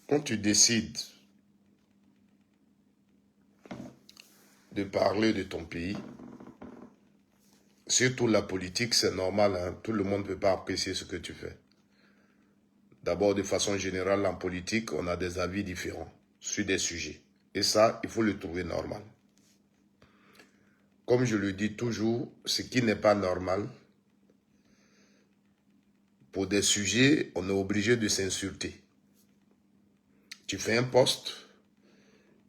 Quand tu décides de parler de ton pays, surtout la politique, c'est normal, hein? Tout le monde ne peut pas apprécier ce que tu fais. D'abord, de façon générale, en politique, on a des avis différents sur des sujets. Et ça, il faut le trouver normal. Comme je le dis toujours, ce qui n'est pas normal, pour des sujets, on est obligé de s'insulter. Tu fais un post,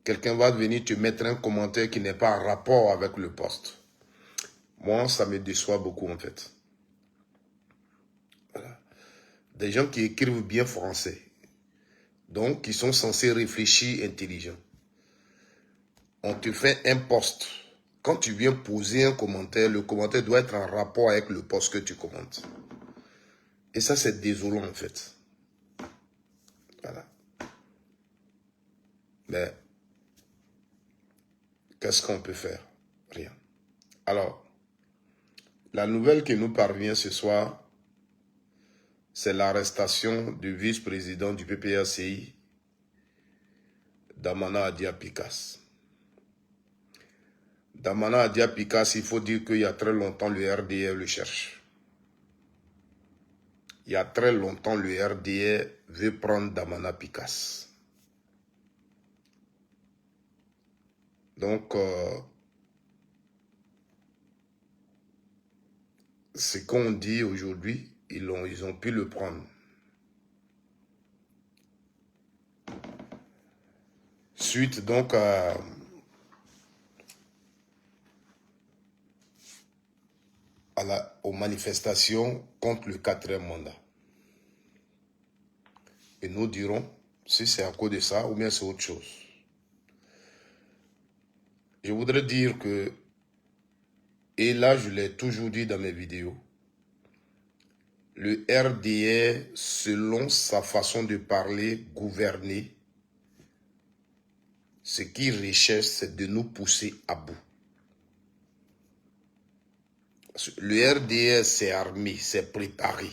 quelqu'un va venir te mettre un commentaire qui n'est pas en rapport avec le post. Moi, ça me déçoit beaucoup en fait. Voilà. Des gens qui écrivent bien français, donc qui sont censés réfléchir intelligent. On te fait un post. Quand tu viens poser un commentaire, le commentaire doit être en rapport avec le post que tu commentes. Et ça, c'est désolant en fait. Voilà. Mais, qu'est-ce qu'on peut faire? Rien. Alors, la nouvelle qui nous parvient ce soir, c'est l'arrestation du vice-président du PPACI, Damana Adia Picas. Damana Adia Picas, il faut dire qu'il y a très longtemps, le RDR le cherche. Il y a très longtemps, le RDR veut prendre Damana Picas. Donc, ce qu'on dit aujourd'hui, ils ont pu le prendre. Suite donc aux manifestations contre le 4e mandat. Et nous dirons si c'est à cause de ça ou bien c'est autre chose. Je voudrais dire que, et là je l'ai toujours dit dans mes vidéos, le RDR, selon sa façon de parler, gouverner, ce qu'il recherche, c'est de nous pousser à bout. Le RDR s'est armé, s'est préparé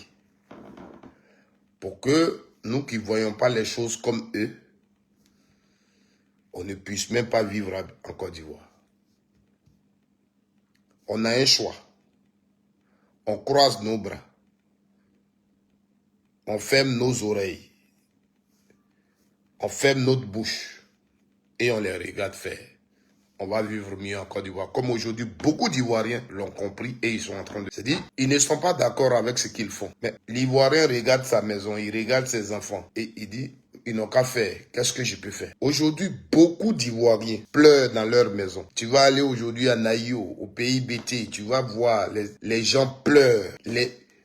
pour que nous qui ne voyons pas les choses comme eux, on ne puisse même pas vivre en Côte d'Ivoire. On a un choix. On croise nos bras. On ferme nos oreilles. On ferme notre bouche. Et on les regarde faire. On va vivre mieux en Côte d'Ivoire. Comme aujourd'hui, beaucoup d'Ivoiriens l'ont compris et ils sont en train de se dire, ils ne sont pas d'accord avec ce qu'ils font. Mais l'Ivoirien regarde sa maison, il regarde ses enfants et il dit, ils n'ont qu'à faire. Qu'est-ce que je peux faire? Aujourd'hui, beaucoup d'Ivoiriens pleurent dans leur maison. Tu vas aller aujourd'hui à Naïo, au pays BT, tu vas voir, les gens pleurent.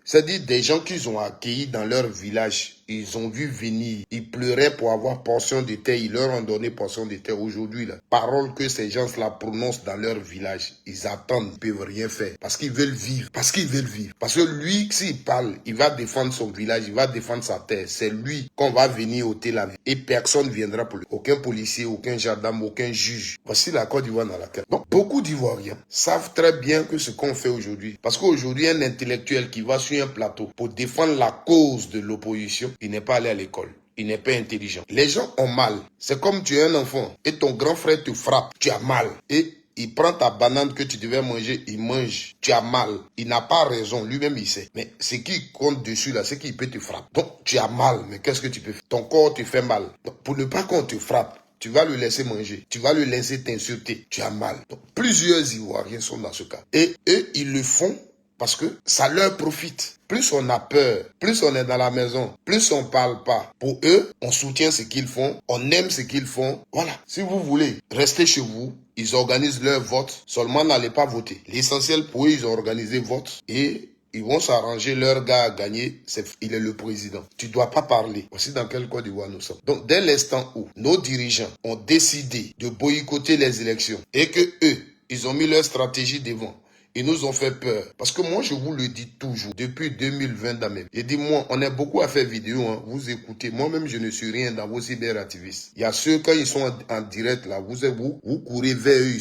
C'est-à-dire des gens qu'ils ont accueillis dans leur village, ils ont vu venir, ils pleuraient pour avoir portion de terre, ils leur ont donné portion de terre. Aujourd'hui, la parole que ces gens-là prononcent dans leur village, ils attendent, ils ne peuvent rien faire. Parce qu'ils veulent vivre, parce qu'ils veulent vivre. Parce que lui, s'il parle, il va défendre son village, il va défendre sa terre. C'est lui qu'on va venir ôter la vie. Et personne ne viendra pour lui. Aucun policier, aucun gendarme, aucun juge. Voici la Côte d'Ivoire dans laquelle. Donc, beaucoup d'Ivoiriens savent très bien que ce qu'on fait aujourd'hui, parce qu'aujourd'hui, un intellectuel qui va sur un plateau pour défendre la cause de l'opposition, il n'est pas allé à l'école. Il n'est pas intelligent. Les gens ont mal. C'est comme tu es un enfant et ton grand frère te frappe. Tu as mal. Et il prend ta banane que tu devais manger, il mange. Tu as mal. Il n'a pas raison. Lui-même, il sait. Mais ce qui compte dessus, là, c'est qu'il peut te frapper. Donc, tu as mal. Mais qu'est-ce que tu peux faire? Ton corps te fait mal. Donc, pour ne pas qu'on te frappe, tu vas le laisser manger. Tu vas le laisser t'insulter. Tu as mal. Donc, plusieurs Ivoiriens sont dans ce cas. Et eux, ils le font parce que ça leur profite. Plus on a peur, plus on est dans la maison, plus on ne parle pas. Pour eux, on soutient ce qu'ils font, on aime ce qu'ils font. Voilà. Si vous voulez, restez chez vous. Ils organisent leur vote. Seulement, n'allez pas voter. L'essentiel pour eux, ils ont organisé vote. Et ils vont s'arranger, leur gars à gagner, il est le président. Tu ne dois pas parler. Voici dans quel Côte d'Ivoire nous sommes. Donc, dès l'instant où nos dirigeants ont décidé de boycotter les élections et que eux, ils ont mis leur stratégie devant, ils nous ont fait peur. Parce que moi, je vous le dis toujours, depuis 2020 dans mes vies. J'ai dit, moi, on a beaucoup à faire vidéo, hein, vous écoutez. Moi-même, je ne suis rien dans vos cyberactivistes. Il y a ceux, quand ils sont en direct, là, vous courez vers eux,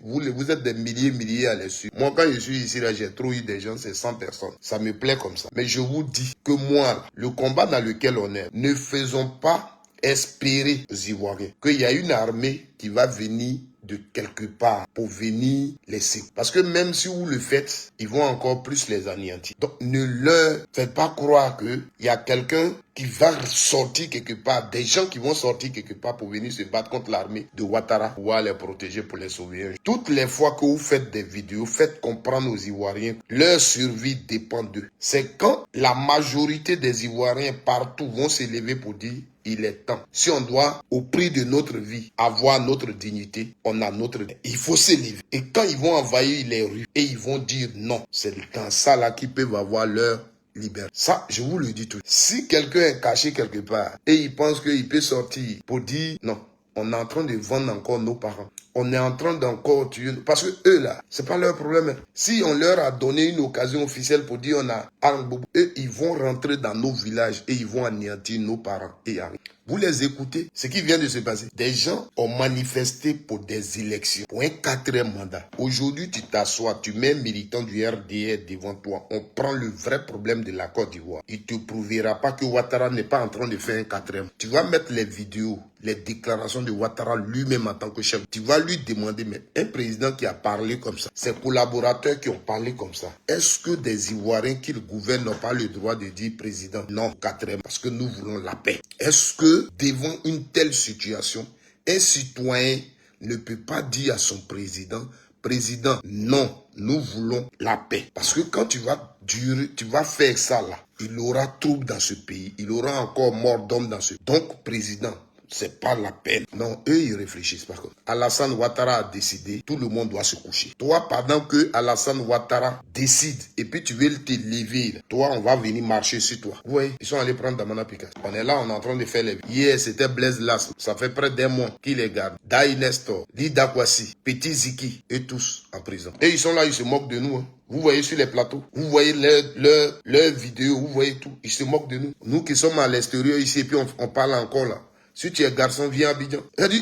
vous êtes des milliers à les suivre. Moi, quand je suis ici, là, j'ai trop eu des gens, c'est 100 personnes. Ça me plaît comme ça. Mais je vous dis que moi, le combat dans lequel on est, ne faisons pas espérer aux Ivoiriens qu'il y a une armée qui va venir de quelque part pour venir les sécuriser. Parce que même si vous le faites, ils vont encore plus les anéantir. Donc ne leur faites pas croire qu'il y a quelqu'un qui va sortir quelque part, des gens qui vont sortir quelque part pour venir se battre contre l'armée de Ouattara, pour pouvoir les protéger, pour les sauver. Toutes les fois que vous faites des vidéos, faites comprendre aux Ivoiriens, leur survie dépend d'eux. C'est quand la majorité des Ivoiriens partout vont s'élever pour dire il est temps. Si on doit, au prix de notre vie, avoir notre dignité, on a notre... Il faut s'élever. Et quand ils vont envahir les rues et ils vont dire non, c'est dans ça là qu'ils peuvent avoir leur liberté. Ça, je vous le dis tout. Si quelqu'un est caché quelque part et il pense qu'il peut sortir pour dire non, on est en train de vendre encore nos parents. On est en train d'encore tuer. Parce que eux là, c'est pas leur problème. Si on leur a donné une occasion officielle pour dire on a arme bobo, eux ils vont rentrer dans nos villages et ils vont anéantir nos parents et arriver. Vous les écoutez, ce qui vient de se passer. Des gens ont manifesté pour des élections, pour un 4e mandat. Aujourd'hui, tu t'assois, tu mets un militant du RDR devant toi. On prend le vrai problème de la Côte d'Ivoire. Il ne te prouvera pas que Ouattara n'est pas en train de faire un 4e. Tu vas mettre les vidéos, les déclarations de Ouattara lui-même en tant que chef. Tu vas lui demander, mais un président qui a parlé comme ça, ses collaborateurs qui ont parlé comme ça, est-ce que des Ivoiriens qui le gouvernent n'ont pas le droit de dire président? Non, 4e, parce que nous voulons la paix. Est-ce que devant une telle situation, un citoyen ne peut pas dire à son président, président, non, nous voulons la paix. Parce que quand tu vas faire ça là, il aura trouble dans ce pays, il aura encore mort d'homme dans ce pays. Donc, président, c'est pas la peine. Non, eux, ils réfléchissent par contre. Alassane Ouattara a décidé, tout le monde doit se coucher. Toi, pendant que Alassane Ouattara décide, et puis tu veux te lever, toi, on va venir marcher sur toi. Vous voyez, ils sont allés prendre Damana Picasso. On est là, on est en train de faire les... Hier, c'était Blaise Las. Ça fait près d'un mois qu'ils les gardent. Daï Nestor, Lida Kwasi, Petit Ziki, et tous en prison. Et ils sont là, ils se moquent de nous. Hein. Vous voyez sur les plateaux, vous voyez leurs vidéos, vous voyez tout. Ils se moquent de nous. Nous qui sommes à l'extérieur ici, et puis on parle encore là. Si tu es garçon, viens à Abidjan.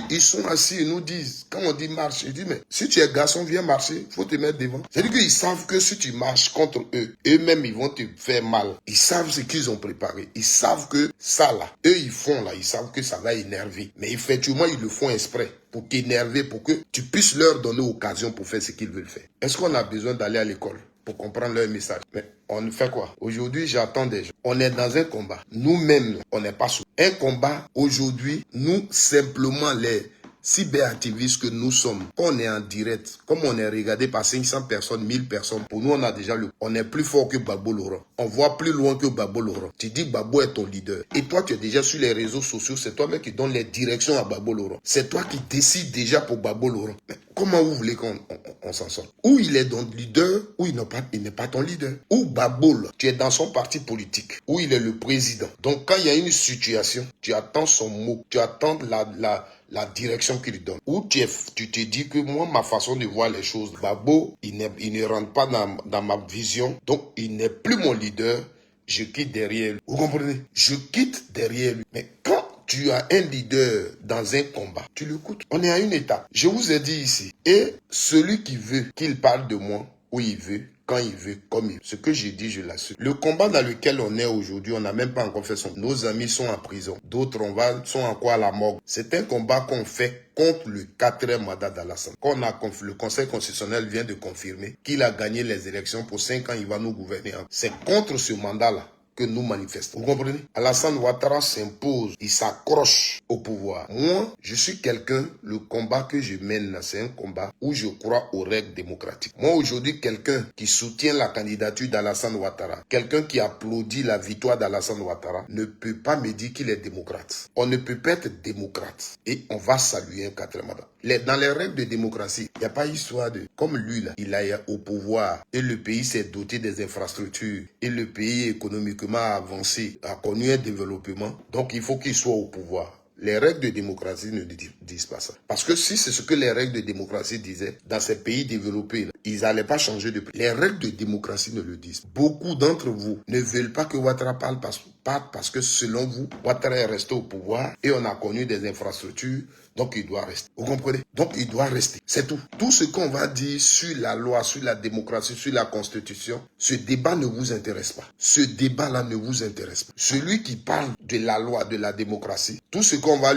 Ils sont assis et nous disent, quand on dit marche, ils disent, mais si tu es garçon, viens marcher, il faut te mettre devant. C'est-à-dire qu'ils savent que si tu marches contre eux, eux-mêmes, ils vont te faire mal. Ils savent ce qu'ils ont préparé. Ils savent que ça, là, eux, ils font, là, ils savent que ça va énerver. Mais effectivement, ils le font exprès pour t'énerver, pour que tu puisses leur donner occasion pour faire ce qu'ils veulent faire. Est-ce qu'on a besoin d'aller à l'école pour comprendre leur message? Mais on fait quoi? Aujourd'hui, j'attends des gens. On est dans un combat. Nous-mêmes, on n'est pas sous. Un combat, aujourd'hui, nous, simplement, les cyberactivistes que nous sommes, quand on est en direct, comme on est regardé par 500 personnes, 1000 personnes, pour nous, on a déjà on est plus fort que Gbagbo Laurent. On voit plus loin que Gbagbo Laurent. Tu dis Gbagbo est ton leader. Et toi, tu es déjà sur les réseaux sociaux. C'est toi-même qui donne les directions à Gbagbo Laurent. C'est toi qui décides déjà pour Gbagbo Laurent. Mais comment vous voulez qu'on s'en sorte? Ou il est ton leader, ou il n'est pas ton leader. Ou Gbagbo, tu es dans son parti politique, ou il est le président. Donc, quand il y a une situation, tu attends son mot, tu attends la direction qu'il donne. Ou tu te dis que moi, ma façon de voir les choses, Gbagbo, il ne rentre pas dans ma vision, donc il n'est plus mon leader, je quitte derrière lui. Vous comprenez? Je quitte derrière lui. Mais quand tu as un leader dans un combat, tu l'écoutes. On est à une étape. Je vous ai dit ici, et celui qui veut qu'il parle de moi, où il veut, quand il veut, comme il veut. Ce que j'ai dit, je l'assume. Le combat dans lequel on est aujourd'hui, on n'a même pas encore fait son... Nos amis sont en prison. D'autres, sont encore à la morgue. C'est un combat qu'on fait contre le 4e mandat d'Alassane. Le Conseil constitutionnel vient de confirmer qu'il a gagné les élections pour 5 ans, il va nous gouverner. C'est contre ce mandat-là que nous manifestons. Vous comprenez? Alassane Ouattara s'impose, il s'accroche au pouvoir. Moi, je suis quelqu'un, le combat que je mène là, c'est un combat où je crois aux règles démocratiques. Moi, aujourd'hui, quelqu'un qui soutient la candidature d'Alassane Ouattara, quelqu'un qui applaudit la victoire d'Alassane Ouattara, ne peut pas me dire qu'il est démocrate. On ne peut pas être démocrate et on va saluer un 4e mandat. Dans les règles de démocratie, il n'y a pas histoire de... Comme lui, là, il est au pouvoir et le pays s'est doté des infrastructures et le pays économiquement avancé, a connu un développement. Donc, il faut qu'il soit au pouvoir. Les règles de démocratie ne disent pas ça. Parce que si c'est ce que les règles de démocratie disaient, dans ces pays développés, ils n'allaient pas changer de prix. Les règles de démocratie ne le disent. Beaucoup d'entre vous ne veulent pas que Ouattara parle parce que selon vous, Ouattara est resté au pouvoir et on a connu des infrastructures, donc il doit rester. Vous comprenez? Donc il doit rester. C'est tout. Tout ce qu'on va dire sur la loi, sur la démocratie, sur la constitution, ce débat ne vous intéresse pas. Ce débat-là ne vous intéresse pas. Celui qui parle de la loi, de la démocratie, tout ce qu'on va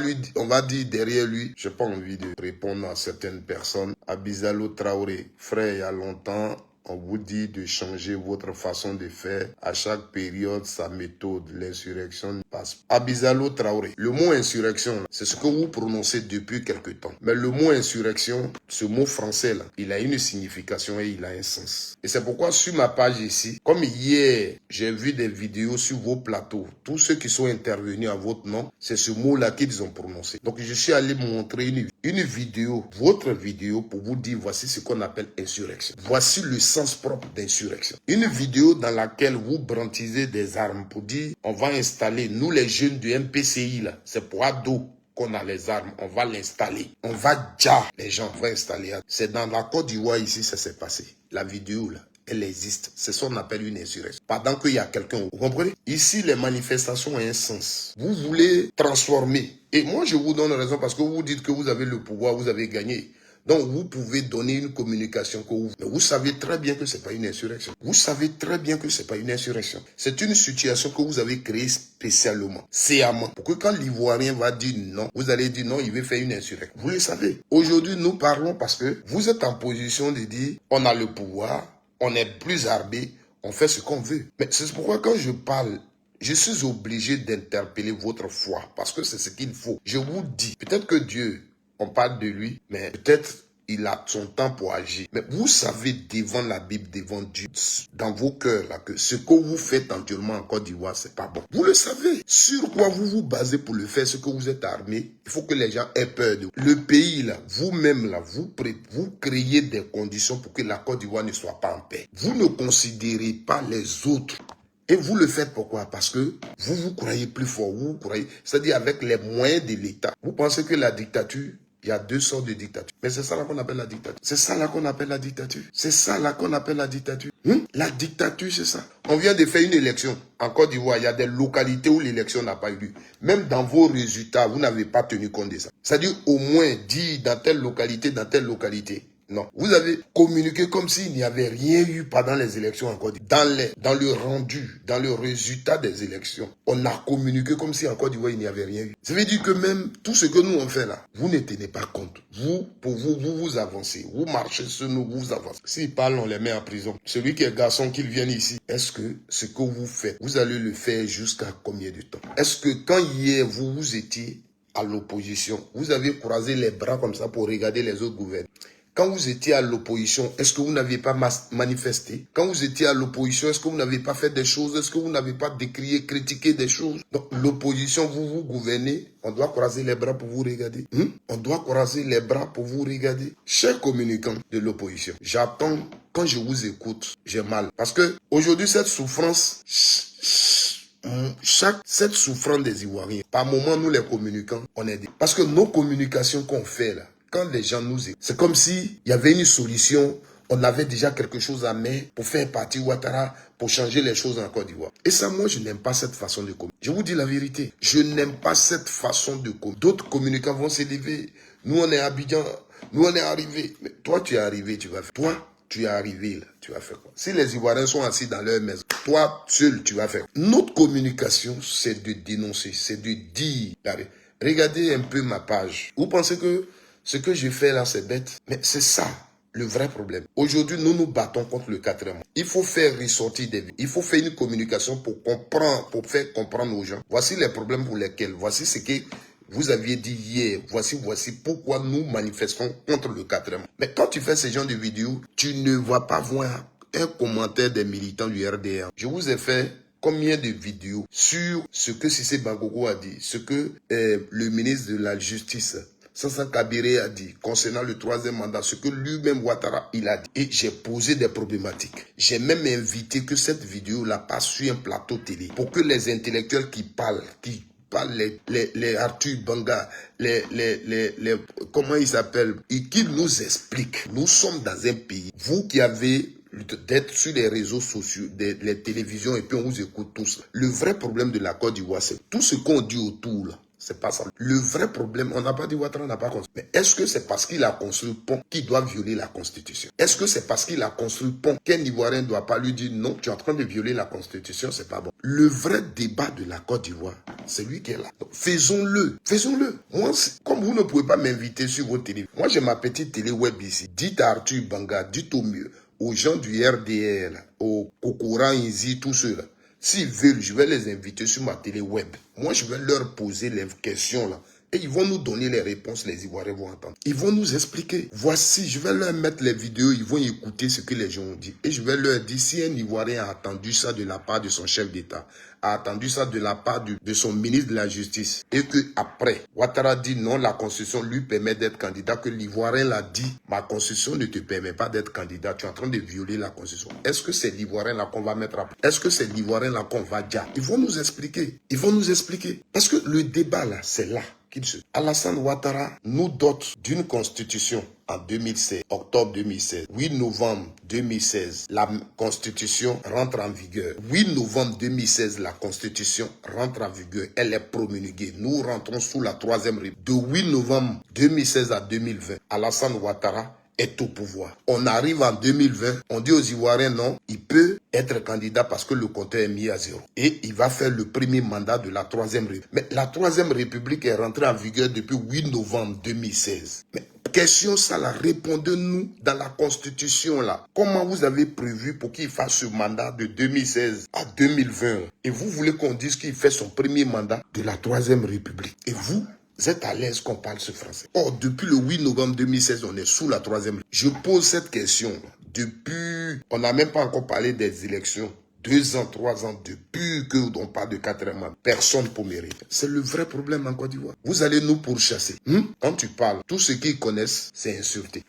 dire derrière lui, je n'ai pas envie de répondre à certaines personnes. Abizalo Traoré, frère, il y a longtemps, on vous dit de changer votre façon de faire. À chaque période, sa méthode. L'insurrection ne passe pas. Abizalo Traoré. Le mot insurrection, c'est ce que vous prononcez depuis quelque temps. Mais le mot insurrection, ce mot français, là, il a une signification et il a un sens. Et c'est pourquoi sur ma page ici, comme hier, j'ai vu des vidéos sur vos plateaux. Tous ceux qui sont intervenus à votre nom, c'est ce mot-là qu'ils ont prononcé. Donc, je suis allé montrer une vidéo, votre vidéo, pour vous dire voici ce qu'on appelle insurrection. Voici le sens propre d'insurrection. Une vidéo dans laquelle vous brandissez des armes pour dire on va installer, nous les jeunes du MPCI là, c'est pour ado qu'on a les armes, on va l'installer. On va déjà, les gens vont installer. C'est dans la Côte d'Ivoire ici, ça s'est passé. La vidéo là, elle existe. C'est ce qu'on appelle une insurrection. Pendant qu'il y a quelqu'un, vous comprenez? Ici, les manifestations ont un sens. Vous voulez transformer. Et moi, je vous donne raison parce que vous dites que vous avez le pouvoir, vous avez gagné. Donc, vous pouvez donner une communication que vous... Mais vous savez très bien que ce n'est pas une insurrection. Vous savez très bien que ce n'est pas une insurrection. C'est une situation que vous avez créée spécialement, sciemment. Pour que quand l'Ivoirien va dire non, vous allez dire non, il veut faire une insurrection. Vous le savez. Aujourd'hui, nous parlons parce que vous êtes en position de dire on a le pouvoir, on est plus armé, on fait ce qu'on veut. Mais c'est pourquoi quand je parle, je suis obligé d'interpeller votre foi parce que c'est ce qu'il faut. Je vous dis, peut-être que Dieu... On parle de lui, mais peut-être il a son temps pour agir. Mais vous savez devant la Bible, devant Dieu, dans vos cœurs, là, que ce que vous faites actuellement en Côte d'Ivoire, c'est pas bon. Vous le savez. Sur quoi vous vous basez pour le faire, ce que vous êtes armé, il faut que les gens aient peur de vous. Le pays, là, vous-même, là, vous créez des conditions pour que la Côte d'Ivoire ne soit pas en paix. Vous ne considérez pas les autres. Et vous le faites pourquoi? Parce que vous croyez plus fort, vous croyez, c'est-à-dire avec les moyens de l'État. Vous pensez que la dictature, il y a deux sortes de dictature. Mais c'est ça là qu'on appelle la dictature. C'est ça là qu'on appelle la dictature. C'est ça là qu'on appelle la dictature. La dictature, c'est ça. On vient de faire une élection. En Côte d'Ivoire, il y a des localités où l'élection n'a pas eu lieu. Même dans vos résultats, vous n'avez pas tenu compte de ça. C'est-à-dire au moins dire dans telle localité, dans telle localité. Non. Vous avez communiqué comme s'il n'y avait rien eu pendant les élections en Côte d'Ivoire. Dans le rendu, dans le résultat des élections, on a communiqué comme si en Côte d'Ivoire, il n'y avait rien eu. Ça veut dire que même tout ce que nous on fait là, vous ne tenez pas compte. Vous avancez. Vous marchez sur nous, vous avancez. S'ils parlent, on les met en prison. Celui qui est garçon, qu'il vienne ici. Est-ce que ce que vous faites, vous allez le faire jusqu'à combien de temps? Est-ce que quand hier, vous étiez à l'opposition, vous avez croisé les bras comme ça pour regarder les autres gouvernements? Quand vous étiez à l'opposition, est-ce que vous n'aviez pas manifesté? Quand vous étiez à l'opposition, est-ce que vous n'avez pas fait des choses? Est-ce que vous n'avez pas décrié, critiqué des choses? Donc, l'opposition, vous gouvernez, on doit croiser les bras pour vous regarder. On doit croiser les bras pour vous regarder. Chers communicants de l'opposition, j'attends, quand je vous écoute, j'ai mal. Parce que aujourd'hui, cette souffrance... cette souffrance des Ivoiriens, par moment, nous les communicants, on est... Parce que nos communications qu'on fait là, quand les gens nous écoutent, c'est comme s'il y avait une solution, on avait déjà quelque chose à mettre pour faire partir Ouattara, pour changer les choses en Côte d'Ivoire. Et ça, moi, je n'aime pas cette façon de communiquer. Je vous dis la vérité, je n'aime pas cette façon de communiquer. D'autres communicants vont s'élever. Nous, on est à Abidjan, nous, on est arrivé. Mais toi, tu es arrivé, tu vas faire. Toi, tu es arrivé là, tu vas faire quoi? Si les Ivoiriens sont assis dans leur maison, toi, seul, tu vas faire. Notre communication, c'est de dénoncer, c'est de dire. Regardez un peu ma page. Vous pensez que ce que je fais là, c'est bête? Mais c'est ça, le vrai problème. Aujourd'hui, nous nous battons contre le quatrième. Il faut faire ressortir des vies. Il faut faire une communication pour comprendre, pour faire comprendre aux gens. Voici les problèmes pour lesquels, voici ce que vous aviez dit hier. Voici pourquoi nous manifestons contre le quatrième. Mais quand tu fais ce genre de vidéos, tu ne vas pas voir un commentaire des militants du RDA. Je vous ai fait combien de vidéos sur ce que Cissé Bangogo a dit, ce que le ministre de la Justice, Sansan Kabiré, a dit concernant le troisième mandat, ce que lui-même Ouattara, il a dit. Et j'ai posé des problématiques. J'ai même invité que cette vidéo-là passe sur un plateau télé pour que les intellectuels qui parlent, qui parle, les Arthur Banga, comment ils s'appellent, et qu'ils nous expliquent. Nous sommes dans un pays, vous qui avez d'être sur les réseaux sociaux, les télévisions, et puis on vous écoute tous. Le vrai problème de la Côte d'Ivoire, c'est tout ce qu'on dit autour, là. C'est pas ça. Le vrai problème, on n'a pas dit Ouattara n'a pas construit. Mais est-ce que c'est parce qu'il a construit le pont qu'il doit violer la Constitution? Est-ce que c'est parce qu'il a construit le pont qu'un Ivoirien ne doit pas lui dire non, tu es en train de violer la Constitution, c'est pas bon? Le vrai débat de la Côte d'Ivoire, c'est lui qui est là. Donc, faisons-le. Faisons-le. Moi, comme vous ne pouvez pas m'inviter sur votre télé, moi j'ai ma petite télé web ici. Dites à Arthur Banga, dites au mieux, aux gens du RDR, aux Kokora Inzi, tous ceux-là. S'ils veulent, je vais les inviter sur ma télé web. Moi, je vais leur poser les questions là. Et ils vont nous donner les réponses, les Ivoiriens vont entendre. Ils vont nous expliquer. Voici, je vais leur mettre les vidéos, ils vont écouter ce que les gens ont dit. Et je vais leur dire, si un Ivoirien a attendu ça de la part de son chef d'État, a attendu ça de la part de son ministre de la Justice, et que après Ouattara dit non, la Constitution lui permet d'être candidat, que l'Ivoirien l'a dit, ma Constitution ne te permet pas d'être candidat, tu es en train de violer la Constitution. Est-ce que c'est l'Ivoirien là qu'on va mettre à... Est-ce que c'est l'Ivoirien là qu'on va dire? Ils vont nous expliquer. Ils vont nous expliquer. Parce que le débat là, c'est là. Alassane Ouattara nous dote d'une constitution en 2016, octobre 2016. 8 novembre 2016, la constitution rentre en vigueur. 8 novembre 2016, la constitution rentre en vigueur. Elle est promulguée. Nous rentrons sous la 3e République. De 8 novembre 2016 à 2020, Alassane Ouattara est au pouvoir. On arrive en 2020, on dit aux Ivoiriens non, il peut être candidat parce que le compteur est mis à zéro. Et il va faire le premier mandat de la 3e République. Mais la 3e République est rentrée en vigueur depuis 8 novembre 2016. Mais question ça là, répondez-nous dans la Constitution là. Comment vous avez prévu pour qu'il fasse ce mandat de 2016 à 2020? Et vous voulez qu'on dise qu'il fait son premier mandat de la 3e République. Et vous êtes à l'aise qu'on parle ce français. Or, depuis le 8 novembre 2016, on est sous la 3e. Je pose cette question. Depuis, on n'a même pas encore parlé des élections. 2 ans, 3 ans, depuis qu'on parle de 4 mois, personne pour mériter. C'est le vrai problème en Côte d'Ivoire. Vous allez nous pourchasser. Quand tu parles, tous ceux qui connaissent, c'est insulté.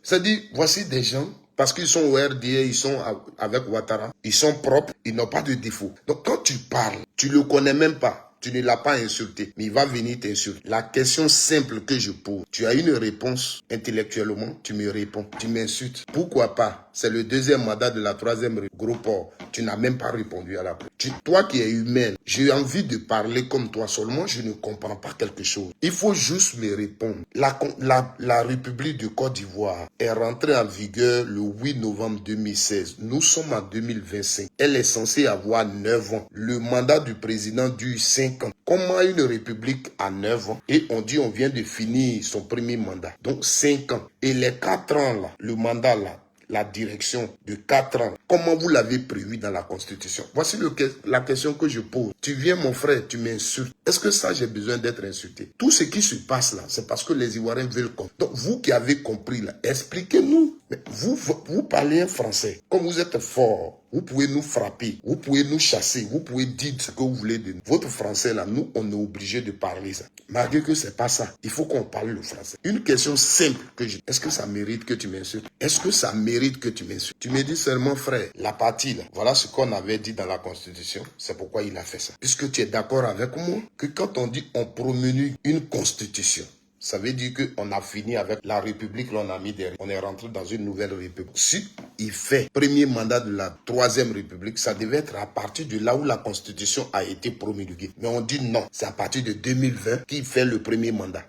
C'est-à-dire, voici des gens, parce qu'ils sont au RDA, ils sont avec Ouattara, ils sont propres, ils n'ont pas de défaut. Donc quand tu parles, tu ne le connais même pas. Tu ne l'as pas insulté, mais il va venir t'insulter. La question simple que je pose, tu as une réponse intellectuellement, tu me réponds, tu m'insultes. Pourquoi pas? C'est le 2e mandat de la 3e groupe. Tu n'as même pas répondu à la question. Toi qui es humaine, j'ai envie de parler comme toi, seulement je ne comprends pas quelque chose. Il faut juste me répondre. La République de Côte d'Ivoire est rentrée en vigueur le 8 novembre 2016. Nous sommes en 2025. Elle est censée avoir 9 ans. Le mandat du président dure 5 ans. Comment une république a 9 ans et on dit on vient de finir son premier mandat. Donc 5 ans. Et les 4 ans là, le mandat là, la direction de 4 ans, comment vous l'avez prévu dans la Constitution? Voici la question que je pose. Tu viens mon frère, tu m'insultes. Est-ce que ça j'ai besoin d'être insulté? Tout ce qui se passe là, c'est parce que les Ivoiriens veulent comprendre. Donc vous qui avez compris là, expliquez-nous. Mais vous parlez un français. Comme vous êtes fort, vous pouvez nous frapper, vous pouvez nous chasser, vous pouvez dire ce que vous voulez de nous. Votre français là, nous, on est obligé de parler ça. Malgré que c'est pas ça, il faut qu'on parle le français. Une question simple que j'ai. Est-ce que ça mérite que tu m'insultes? Est-ce que ça mérite que tu m'insultes? Tu me dis seulement, frère, la partie là, voilà ce qu'on avait dit dans la Constitution, c'est pourquoi il a fait ça. Puisque tu es d'accord avec moi que quand on dit on promulgue une Constitution, ça veut dire qu'on a fini avec la République, l'on a mis derrière. On est rentré dans une nouvelle République. Si il fait premier mandat de la 3e République, ça devait être à partir de là où la Constitution a été promulguée. Mais on dit non, c'est à partir de 2020 qu'il fait le premier mandat.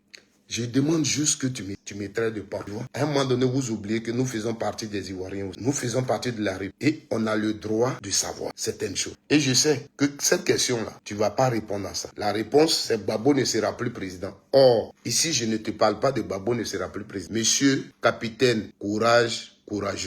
Je demande juste que tu me traites de part. À un moment donné, vous oubliez que nous faisons partie des Ivoiriens. Nous faisons partie de la République. Et on a le droit de savoir certaines choses. Et je sais que cette question-là, tu ne vas pas répondre à ça. La réponse, c'est Gbagbo ne sera plus président. Or, ici, je ne te parle pas de Gbagbo ne sera plus président. Monsieur, capitaine, courageux.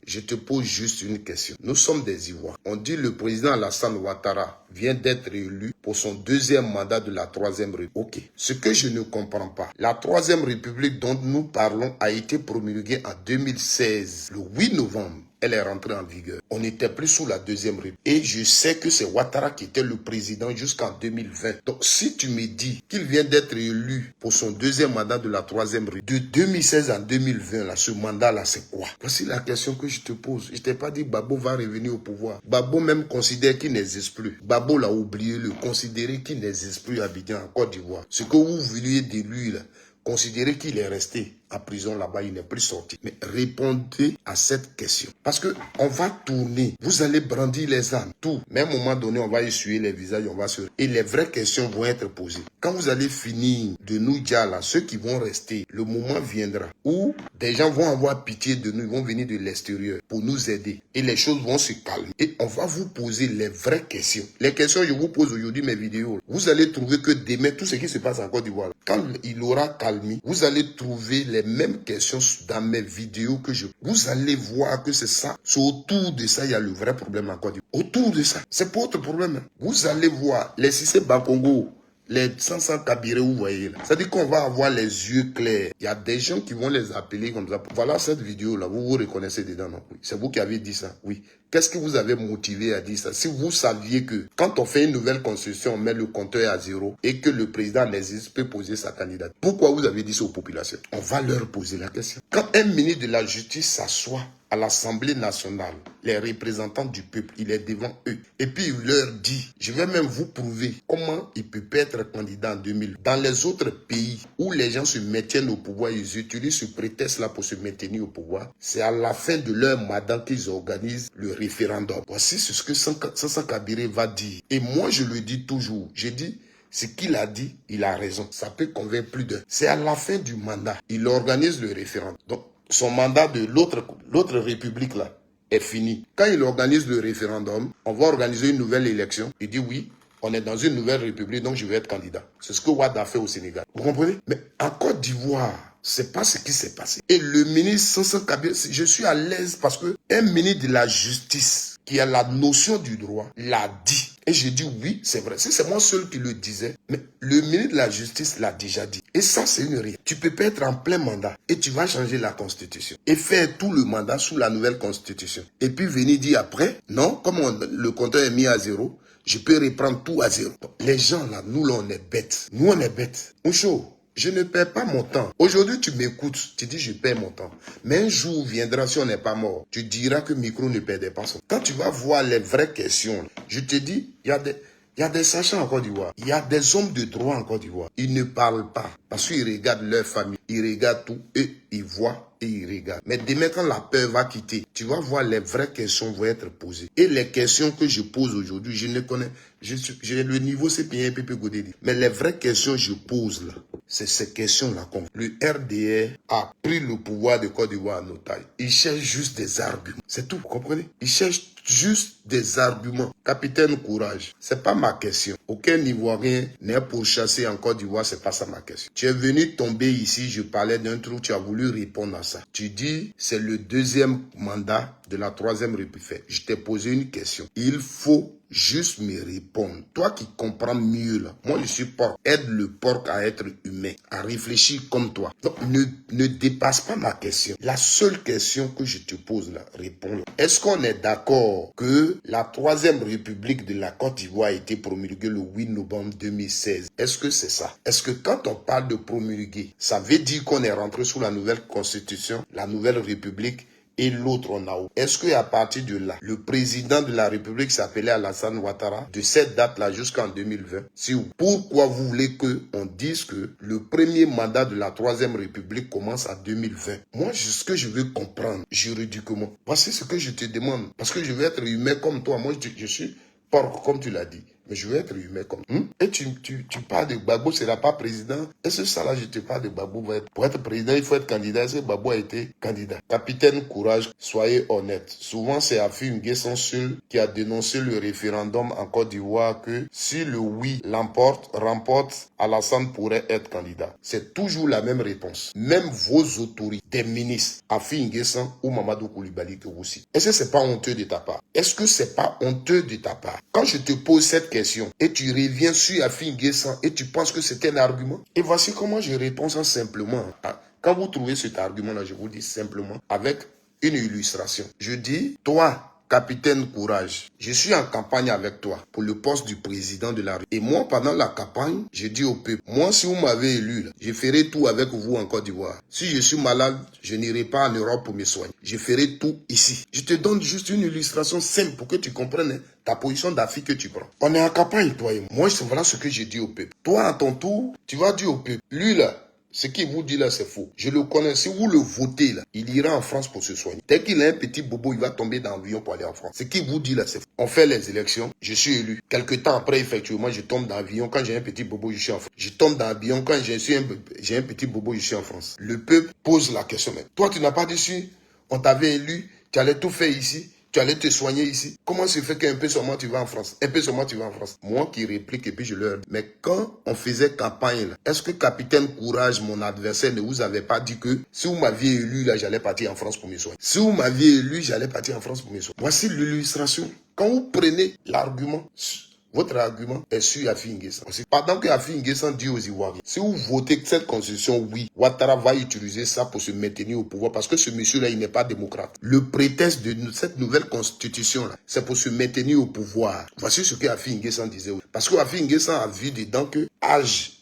Je te pose juste une question. Nous sommes des Ivoiriens. On dit le président Alassane Ouattara vient d'être élu pour son 2e mandat de la 3e République. Ok. Ce que je ne comprends pas, la 3e République dont nous parlons a été promulguée en 2016, le 8 novembre. elle est rentrée en vigueur. On n'était plus sous la deuxième République. Et je sais que c'est Ouattara qui était le président jusqu'en 2020. Donc, si tu me dis qu'il vient d'être élu pour son deuxième mandat de la troisième République, de 2016 à 2020, là, ce mandat-là, c'est quoi? Voici la question que je te pose. Je t'ai pas dit Gbagbo va revenir au pouvoir. Gbagbo même considère qu'il n'existe plus. Gbagbo l'a oublié, le considérer qu'il n'existe plus à Abidjan, en Côte d'Ivoire. Ce que vous vouliez de lui, là, considérez qu'il est resté en prison là-bas, il n'est plus sorti. Mais répondez à cette question. Parce que on va tourner, vous allez brandir les armes, tout. Mais à un moment donné, on va essuyer les visages, on va se... Et les vraies questions vont être posées. Quand vous allez finir de nous dire là, ceux qui vont rester, le moment viendra où des gens vont avoir pitié de nous, ils vont venir de l'extérieur pour nous aider. Et les choses vont se calmer. Et on va vous poser les vraies questions. Les questions que je vous pose aujourd'hui, mes vidéos, vous allez trouver que demain, tout ce qui se passe en Côte d'Ivoire, quand il aura calmé, vous allez trouver les mêmes questions dans mes vidéos que je... Vous allez voir que c'est ça. C'est autour de ça, il y a le vrai problème en Côte d'Ivoire. Autour de ça. C'est pas autre problème. Vous allez voir les Cissé Bakongo, les 500 Kabiré, vous voyez là. C'est-à-dire qu'on va avoir les yeux clairs. Il y a des gens qui vont les appeler comme ça. Voilà cette vidéo-là. Vous vous reconnaissez dedans, non? Oui. C'est vous qui avez dit ça. Oui. Qu'est-ce qui vous avait motivé à dire ça? Si vous saviez que quand on fait une nouvelle constitution, on met le compteur à zéro et que le président n'existe peut poser sa candidature. Pourquoi vous avez dit ça aux populations? On va leur poser la question. Quand un ministre de la Justice s'assoit à l'Assemblée nationale, les représentants du peuple, il est devant eux. Et puis il leur dit, je vais même vous prouver comment il peut pas être candidat en 2000. Dans les autres pays où les gens se maintiennent au pouvoir, ils utilisent ce prétexte-là pour se maintenir au pouvoir. C'est à la fin de leur mandat qu'ils organisent le référendum. Voici ce que Sassa Kabiré va dire. Et moi, je le dis toujours. Je dis, ce qu'il a dit, il a raison. Ça peut convaincre plus d'un. C'est à la fin du mandat. Il organise le référendum. Donc, son mandat de l'autre république là est fini. Quand il organise le référendum, on va organiser une nouvelle élection. Il dit oui, on est dans une nouvelle république, donc je vais être candidat. C'est ce que Wade a fait au Sénégal. Vous comprenez? Mais en Côte d'Ivoire, c'est pas ce qui s'est passé. Et le ministre Sassa Kabiré, je suis à l'aise parce que un ministre de la justice qui a la notion du droit l'a dit. Et j'ai dit oui, c'est vrai. Si c'est moi seul qui le disais, mais le ministre de la Justice l'a déjà dit. Et ça, c'est une réalité. Tu peux pas être en plein mandat et tu vas changer la Constitution et faire tout le mandat sous la nouvelle Constitution. Et puis venir dire après, non, comme le compteur est mis à zéro, je peux reprendre tout à zéro. Les gens là, nous là, on est bêtes. Nous, on est bêtes. Moucho, je ne perds pas mon temps. Aujourd'hui, tu m'écoutes, tu dis je perds mon temps. Mais un jour viendra, si on n'est pas mort, tu diras que Micro ne perdait pas son temps. Quand tu vas voir les vraies questions, je te dis, il y a des sachants en Côte d'Ivoire. Il y a des hommes de droit en Côte d'Ivoire. Ils ne parlent pas parce qu'ils regardent leur famille. Ils regardent tout et ils voient et ils regardent. Mais demain, quand la peur va quitter, tu vas voir les vraies questions vont être posées. Et les questions que je pose aujourd'hui, je ne connais... J'ai le niveau, c'est bien Pépé Godéli. Mais les vraies questions que je pose là, c'est ces questions-là. Le RDR a pris le pouvoir de Côte d'Ivoire en otage. Il cherche juste des arguments. C'est tout, vous comprenez? Il cherche juste des arguments. Capitaine, courage. C'est pas ma question. Aucun Ivoirien n'est pourchassé en Côte d'Ivoire, c'est pas ça ma question. Tu es venu tomber ici, je parlais d'un truc, tu as voulu répondre à ça. Tu dis, c'est le deuxième mandat de la troisième République. Je t'ai posé une question. Il faut juste me répondre. Toi qui comprends mieux là. Moi je suis porc. Aide le porc à être humain, à réfléchir comme toi. Donc ne dépasse pas ma question. La seule question que je te pose là, réponds. Est-ce qu'on est d'accord que la troisième république de la Côte d'Ivoire a été promulguée le 8 novembre 2016? Est-ce que c'est ça? Est-ce que quand on parle de promulguer, ça veut dire qu'on est rentré sous la nouvelle constitution, la nouvelle république? Et l'autre, on a où? Est-ce qu'à partir de là, le président de la République s'appelait Alassane Ouattara, de cette date-là jusqu'en 2020? Si oui. Pourquoi vous voulez qu'on dise que le premier mandat de la troisième République commence en 2020? Moi, ce que je veux comprendre juridiquement, voici ce que je te demande. Parce que je veux être humain comme toi. Moi, je suis porc, comme tu l'as dit. Mais je veux être humain comme toi. Et tu parles de Gbagbo, ne sera pas président. Est-ce que ça là, je te parle de Gbagbo? Pour être président, il faut être candidat. Est-ce que Gbagbo a été candidat? Capitaine, courage, soyez honnête. Souvent, c'est Afi N'Guessan seul qui a dénoncé le référendum en Côte d'Ivoire que si le oui remporte, Alassane pourrait être candidat. C'est toujours la même réponse. Même vos autorités, des ministres, Afi N'Guessan ou Mamadou Koulibaly que vous citez. Est-ce que c'est pas honteux de ta part? Est-ce que c'est pas honteux de ta part? Quand je te pose cette question et tu reviens sur Afi N'Guessan et tu penses que c'est un argument, et voici comment je réponds ça simplement. Quand vous trouvez cet argument-là, je vous dis simplement avec une illustration. Je dis, toi, capitaine Courage, je suis en campagne avec toi pour le poste du président de la République. Et moi, pendant la campagne, je dis au peuple, moi, si vous m'avez élu, là, je ferai tout avec vous en Côte d'Ivoire. Si je suis malade, je n'irai pas en Europe pour me soigner. Je ferai tout ici. Je te donne juste une illustration simple pour que tu comprennes ta position d'affaire que tu prends. On est en campagne, toi et moi. Moi, voilà ce que je dis au peuple. Toi, à ton tour, tu vas dire au peuple, lui là, ce qu'il vous dit là, c'est faux. Je le connais. Si vous le votez là, il ira en France pour se soigner. Dès qu'il a un petit bobo, il va tomber dans l'avion pour aller en France. Ce qu'il vous dit là, c'est faux. On fait les élections, je suis élu. Quelque temps après, effectivement, je tombe dans l'avion. Quand j'ai un petit bobo, je suis en France. Je tombe dans l'avion. Quand j'ai un petit bobo, je suis en France. Le peuple pose la question. Mais toi, tu n'as pas déçu. On t'avait élu. Tu allais tout faire ici. Tu allais te soigner ici. Comment se fait qu'un peu seulement tu vas en France? Un peu seulement tu vas en France. Moi qui réplique et puis je leur dis. Mais quand on faisait campagne, est-ce que capitaine Courage, mon adversaire, ne vous avait pas dit que si vous m'aviez élu, là, j'allais partir en France pour me soigner? Si vous m'aviez élu, j'allais partir en France pour me soigner. Voici l'illustration. Quand vous prenez l'argument, votre argument est sur Yafi N'Guessan. Pendant que Yafi N'Guessan dit aux Ivoiriens, si vous votez cette constitution, oui, Ouattara va utiliser ça pour se maintenir au pouvoir parce que ce monsieur-là, il n'est pas démocrate. Le prétexte de cette nouvelle constitution-là, c'est pour se maintenir au pouvoir. Voici ce que Yafi N'Guessan disait. Parce que Yafi N'Guessan a vu dedans que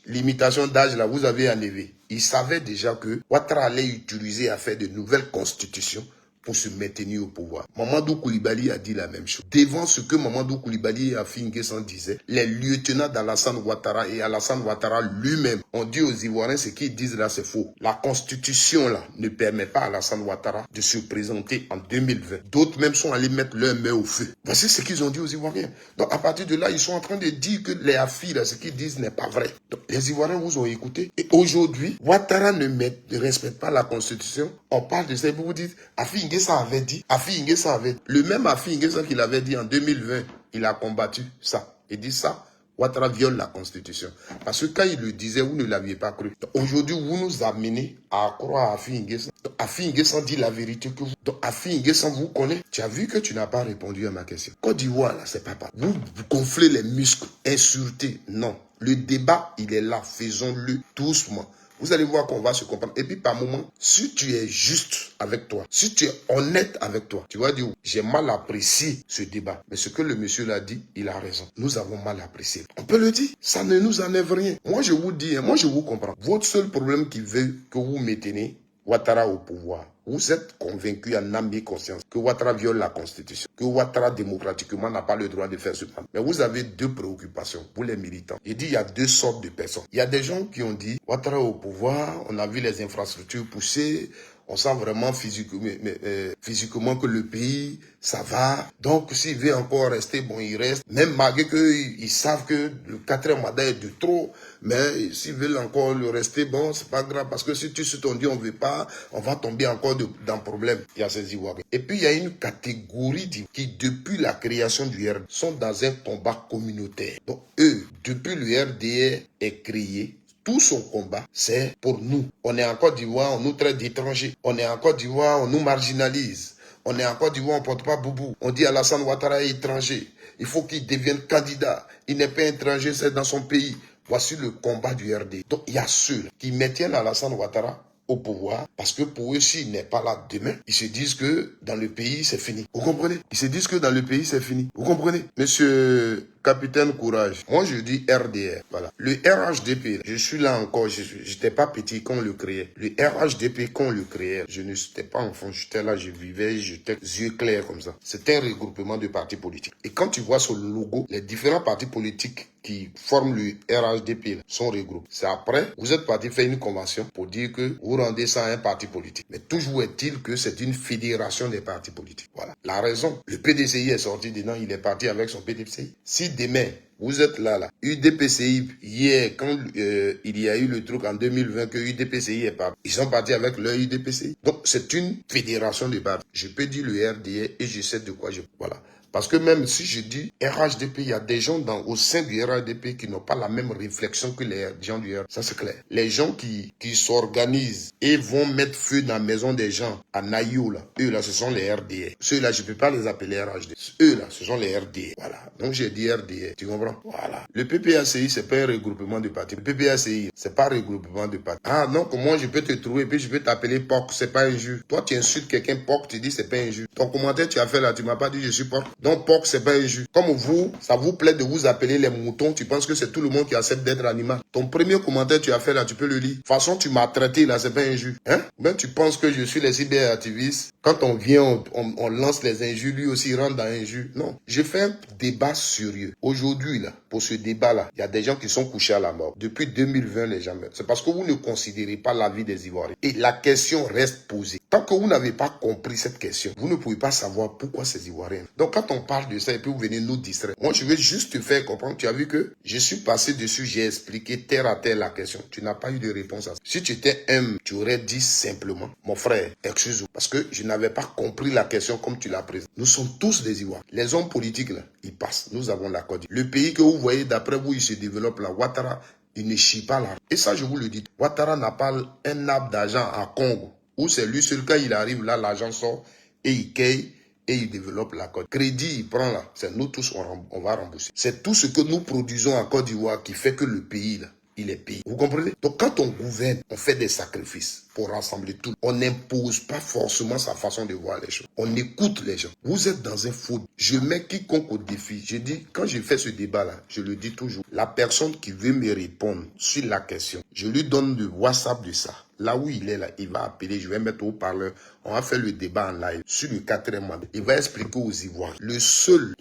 limitation d'âge, là, vous avez enlevé. Il savait déjà que Ouattara allait utiliser à faire de nouvelles constitutions pour se maintenir au pouvoir. Mamadou Koulibaly a dit la même chose. Devant ce que Mamadou Koulibaly et Yafi N'Guessan disaient, les lieutenants d'Alassane Ouattara et Alassane Ouattara lui-même ont dit aux Ivoiriens ce qu'ils disent là, c'est faux. La constitution là ne permet pas à Alassane Ouattara de se présenter en 2020. D'autres même sont allés mettre leur main au feu. Voici ce qu'ils ont dit aux Ivoiriens. Donc à partir de là, ils sont en train de dire que les Yafi là, ce qu'ils disent n'est pas vrai. Donc les Ivoiriens vous ont écouté. Et aujourd'hui, Ouattara ne respecte pas la constitution. On parle de ça, vous vous dites, Yafi N'Guessan avait dit, Yafi N'Guessan avait dit, le même Yafi N'Guessan qu'il avait dit en 2020, il a combattu ça. Il dit ça, Ouattara viole la constitution. Parce que quand il le disait, vous ne l'aviez pas cru. Aujourd'hui, vous nous amenez à croire à Yafi N'Guessan. Yafi N'Guessan dit la vérité que vous. Donc Yafi N'Guessan vous connaît. Tu as vu que tu n'as pas répondu à ma question. Côte d'Ivoire, là, c'est pas pareil. Vous gonflez les muscles, insultez. Non. Le débat, il est là. Faisons-le doucement. Vous allez voir qu'on va se comprendre. Et puis par moment, si tu es juste avec toi, si tu es honnête avec toi, tu vas dire, j'ai mal apprécié ce débat. Mais ce que le monsieur l'a dit, il a raison. Nous avons mal apprécié. On peut le dire. Ça ne nous enlève rien. Moi, je vous dis, moi, je vous comprends. Votre seul problème qui veut que vous maintenez Ouattara au pouvoir. Vous êtes convaincu en âme et conscience que Ouattara viole la constitution, que Ouattara démocratiquement n'a pas le droit de faire ce plan. Mais vous avez deux préoccupations, vous les militants. Il dit il y a deux sortes de personnes. Il y a des gens qui ont dit Ouattara au pouvoir, on a vu les infrastructures pousser, on sent vraiment physiquement que le pays, ça va. Donc, s'il veut encore rester, bon, il reste. Même malgré qu'ils savent que le 4e mandat est de trop. Mais s'ils veulent encore le rester, bon, c'est pas grave. Parce que si tu on dit on veut pas, on va tomber encore dans problème. Il y a ces Ivoiriens. Et puis, il y a une catégorie qui, depuis la création du RD, sont dans un combat communautaire. Donc, eux, depuis le RDR est créé, tout son combat, c'est pour nous. On est en Côte d'Ivoire, on nous traite d'étrangers. On est en Côte d'Ivoire, on nous marginalise. On est en Côte d'Ivoire, on ne porte pas boubou. On dit Alassane Ouattara est étranger. Il faut qu'il devienne candidat. Il n'est pas étranger, c'est dans son pays. Voici le combat du RD. Donc, il y a ceux qui maintiennent Alassane Ouattara au pouvoir, parce que pour eux, s'il n'est pas là demain, ils se disent que dans le pays, c'est fini. Vous comprenez? Ils se disent que dans le pays, c'est fini. Vous comprenez? Monsieur Capitaine Courage, moi je dis RDR, voilà. Le RHDP, je suis là encore, je n'étais pas petit quand on le créait. Le RHDP, quand on le créait, je ne n'étais pas enfant, j'étais là, je vivais, j'étais yeux clairs comme ça. C'était un regroupement de partis politiques. Et quand tu vois sur le logo, les différents partis politiques qui forment le RHDP sont regroupés. C'est après, vous êtes parti faire une convention pour dire que vous rendez ça à un parti politique. Mais toujours est-il que c'est une fédération des partis politiques. Voilà. La raison, le PDCI est sorti dedans, il est parti avec son PDCI. Si demain, vous êtes là, UDPCI, hier, quand il y a eu le truc en 2020 que UDPCI est parti, ils sont partis avec leur UDPCI. Donc, c'est une fédération de partis. Je peux dire le RDA et je sais de quoi je... Voilà. Parce que même si je dis RHDP, il y a des gens au sein du RHDP qui n'ont pas la même réflexion que les gens du RHDP. Ça, c'est clair. Les gens qui s'organisent et vont mettre feu dans la maison des gens à Naïo, là, eux, là, ce sont les RDA. Ceux-là, je ne peux pas les appeler RHD. Eux, là, ce sont les RDA. Voilà. Donc, j'ai dit RDA. Tu comprends? Voilà. Le PPACI, c'est pas un regroupement de partis. Le PPACI, c'est pas un regroupement de partis. Ah, non, comment je peux te trouver, puis je peux t'appeler POC, c'est pas injure. Toi, tu insultes quelqu'un POC, tu dis c'est pas injure. Ton commentaire, tu as fait là, tu m'as pas dit je suis POC. Donc, POC, c'est pas injure. Comme vous, ça vous plaît de vous appeler les moutons, tu penses que c'est tout le monde qui accepte d'être animal. Ton premier commentaire, tu as fait là, tu peux le lire. De toute façon, tu m'as traité là, c'est pas injure. Hein? Ben, tu penses que je suis les cyberactivistes. Quand on vient, on lance les injures, lui aussi il rentre dans injure. Non. Je fais un débat sérieux. Aujourd'hui, là, pour ce débat-là, il y a des gens qui sont couchés à la mort. Depuis 2020, les gens meurent. C'est parce que vous ne considérez pas la vie des Ivoiriens. Et la question reste posée. Tant que vous n'avez pas compris cette question, vous ne pouvez pas savoir pourquoi ces Ivoiriens. Donc, quand on parle de ça et puis vous venez nous distraire, moi, je veux juste te faire comprendre. Tu as vu que je suis passé dessus, j'ai expliqué terre à terre la question. Tu n'as pas eu de réponse à ça. Si tu étais tu aurais dit simplement, mon frère, excuse-moi, parce que je n'avais pas compris la question comme tu l'as présenté. Nous sommes tous des Ivoiriens. Les hommes politiques, là, ils passent. Nous avons la Côte d'Ivoire. Le pays que vous voyez, d'après vous, il se développe là. Ouattara, il ne chie pas là. Et ça, je vous le dis. Ouattara n'a pas un arbre d'argent à Congo. Où c'est lui seul, quand il arrive là, l'argent sort et il cueille et il développe la Côte. Crédit, il prend là. C'est nous tous, on va rembourser. C'est tout ce que nous produisons en Côte d'Ivoire qui fait que le pays, là, il est payé. Vous comprenez? Donc quand on gouverne, on fait des sacrifices pour rassembler tout. On n'impose pas forcément sa façon de voir les choses. On écoute les gens. Vous êtes dans un faux. Je mets quiconque au défi. Je dis, quand je fais ce débat-là, je le dis toujours. La personne qui veut me répondre sur la question, je lui donne le WhatsApp de ça. Là où il est là, il va appeler, je vais mettre au parleur. On va faire le débat en live sur le 4e mandat. Il va expliquer aux Ivoiriens. Le seul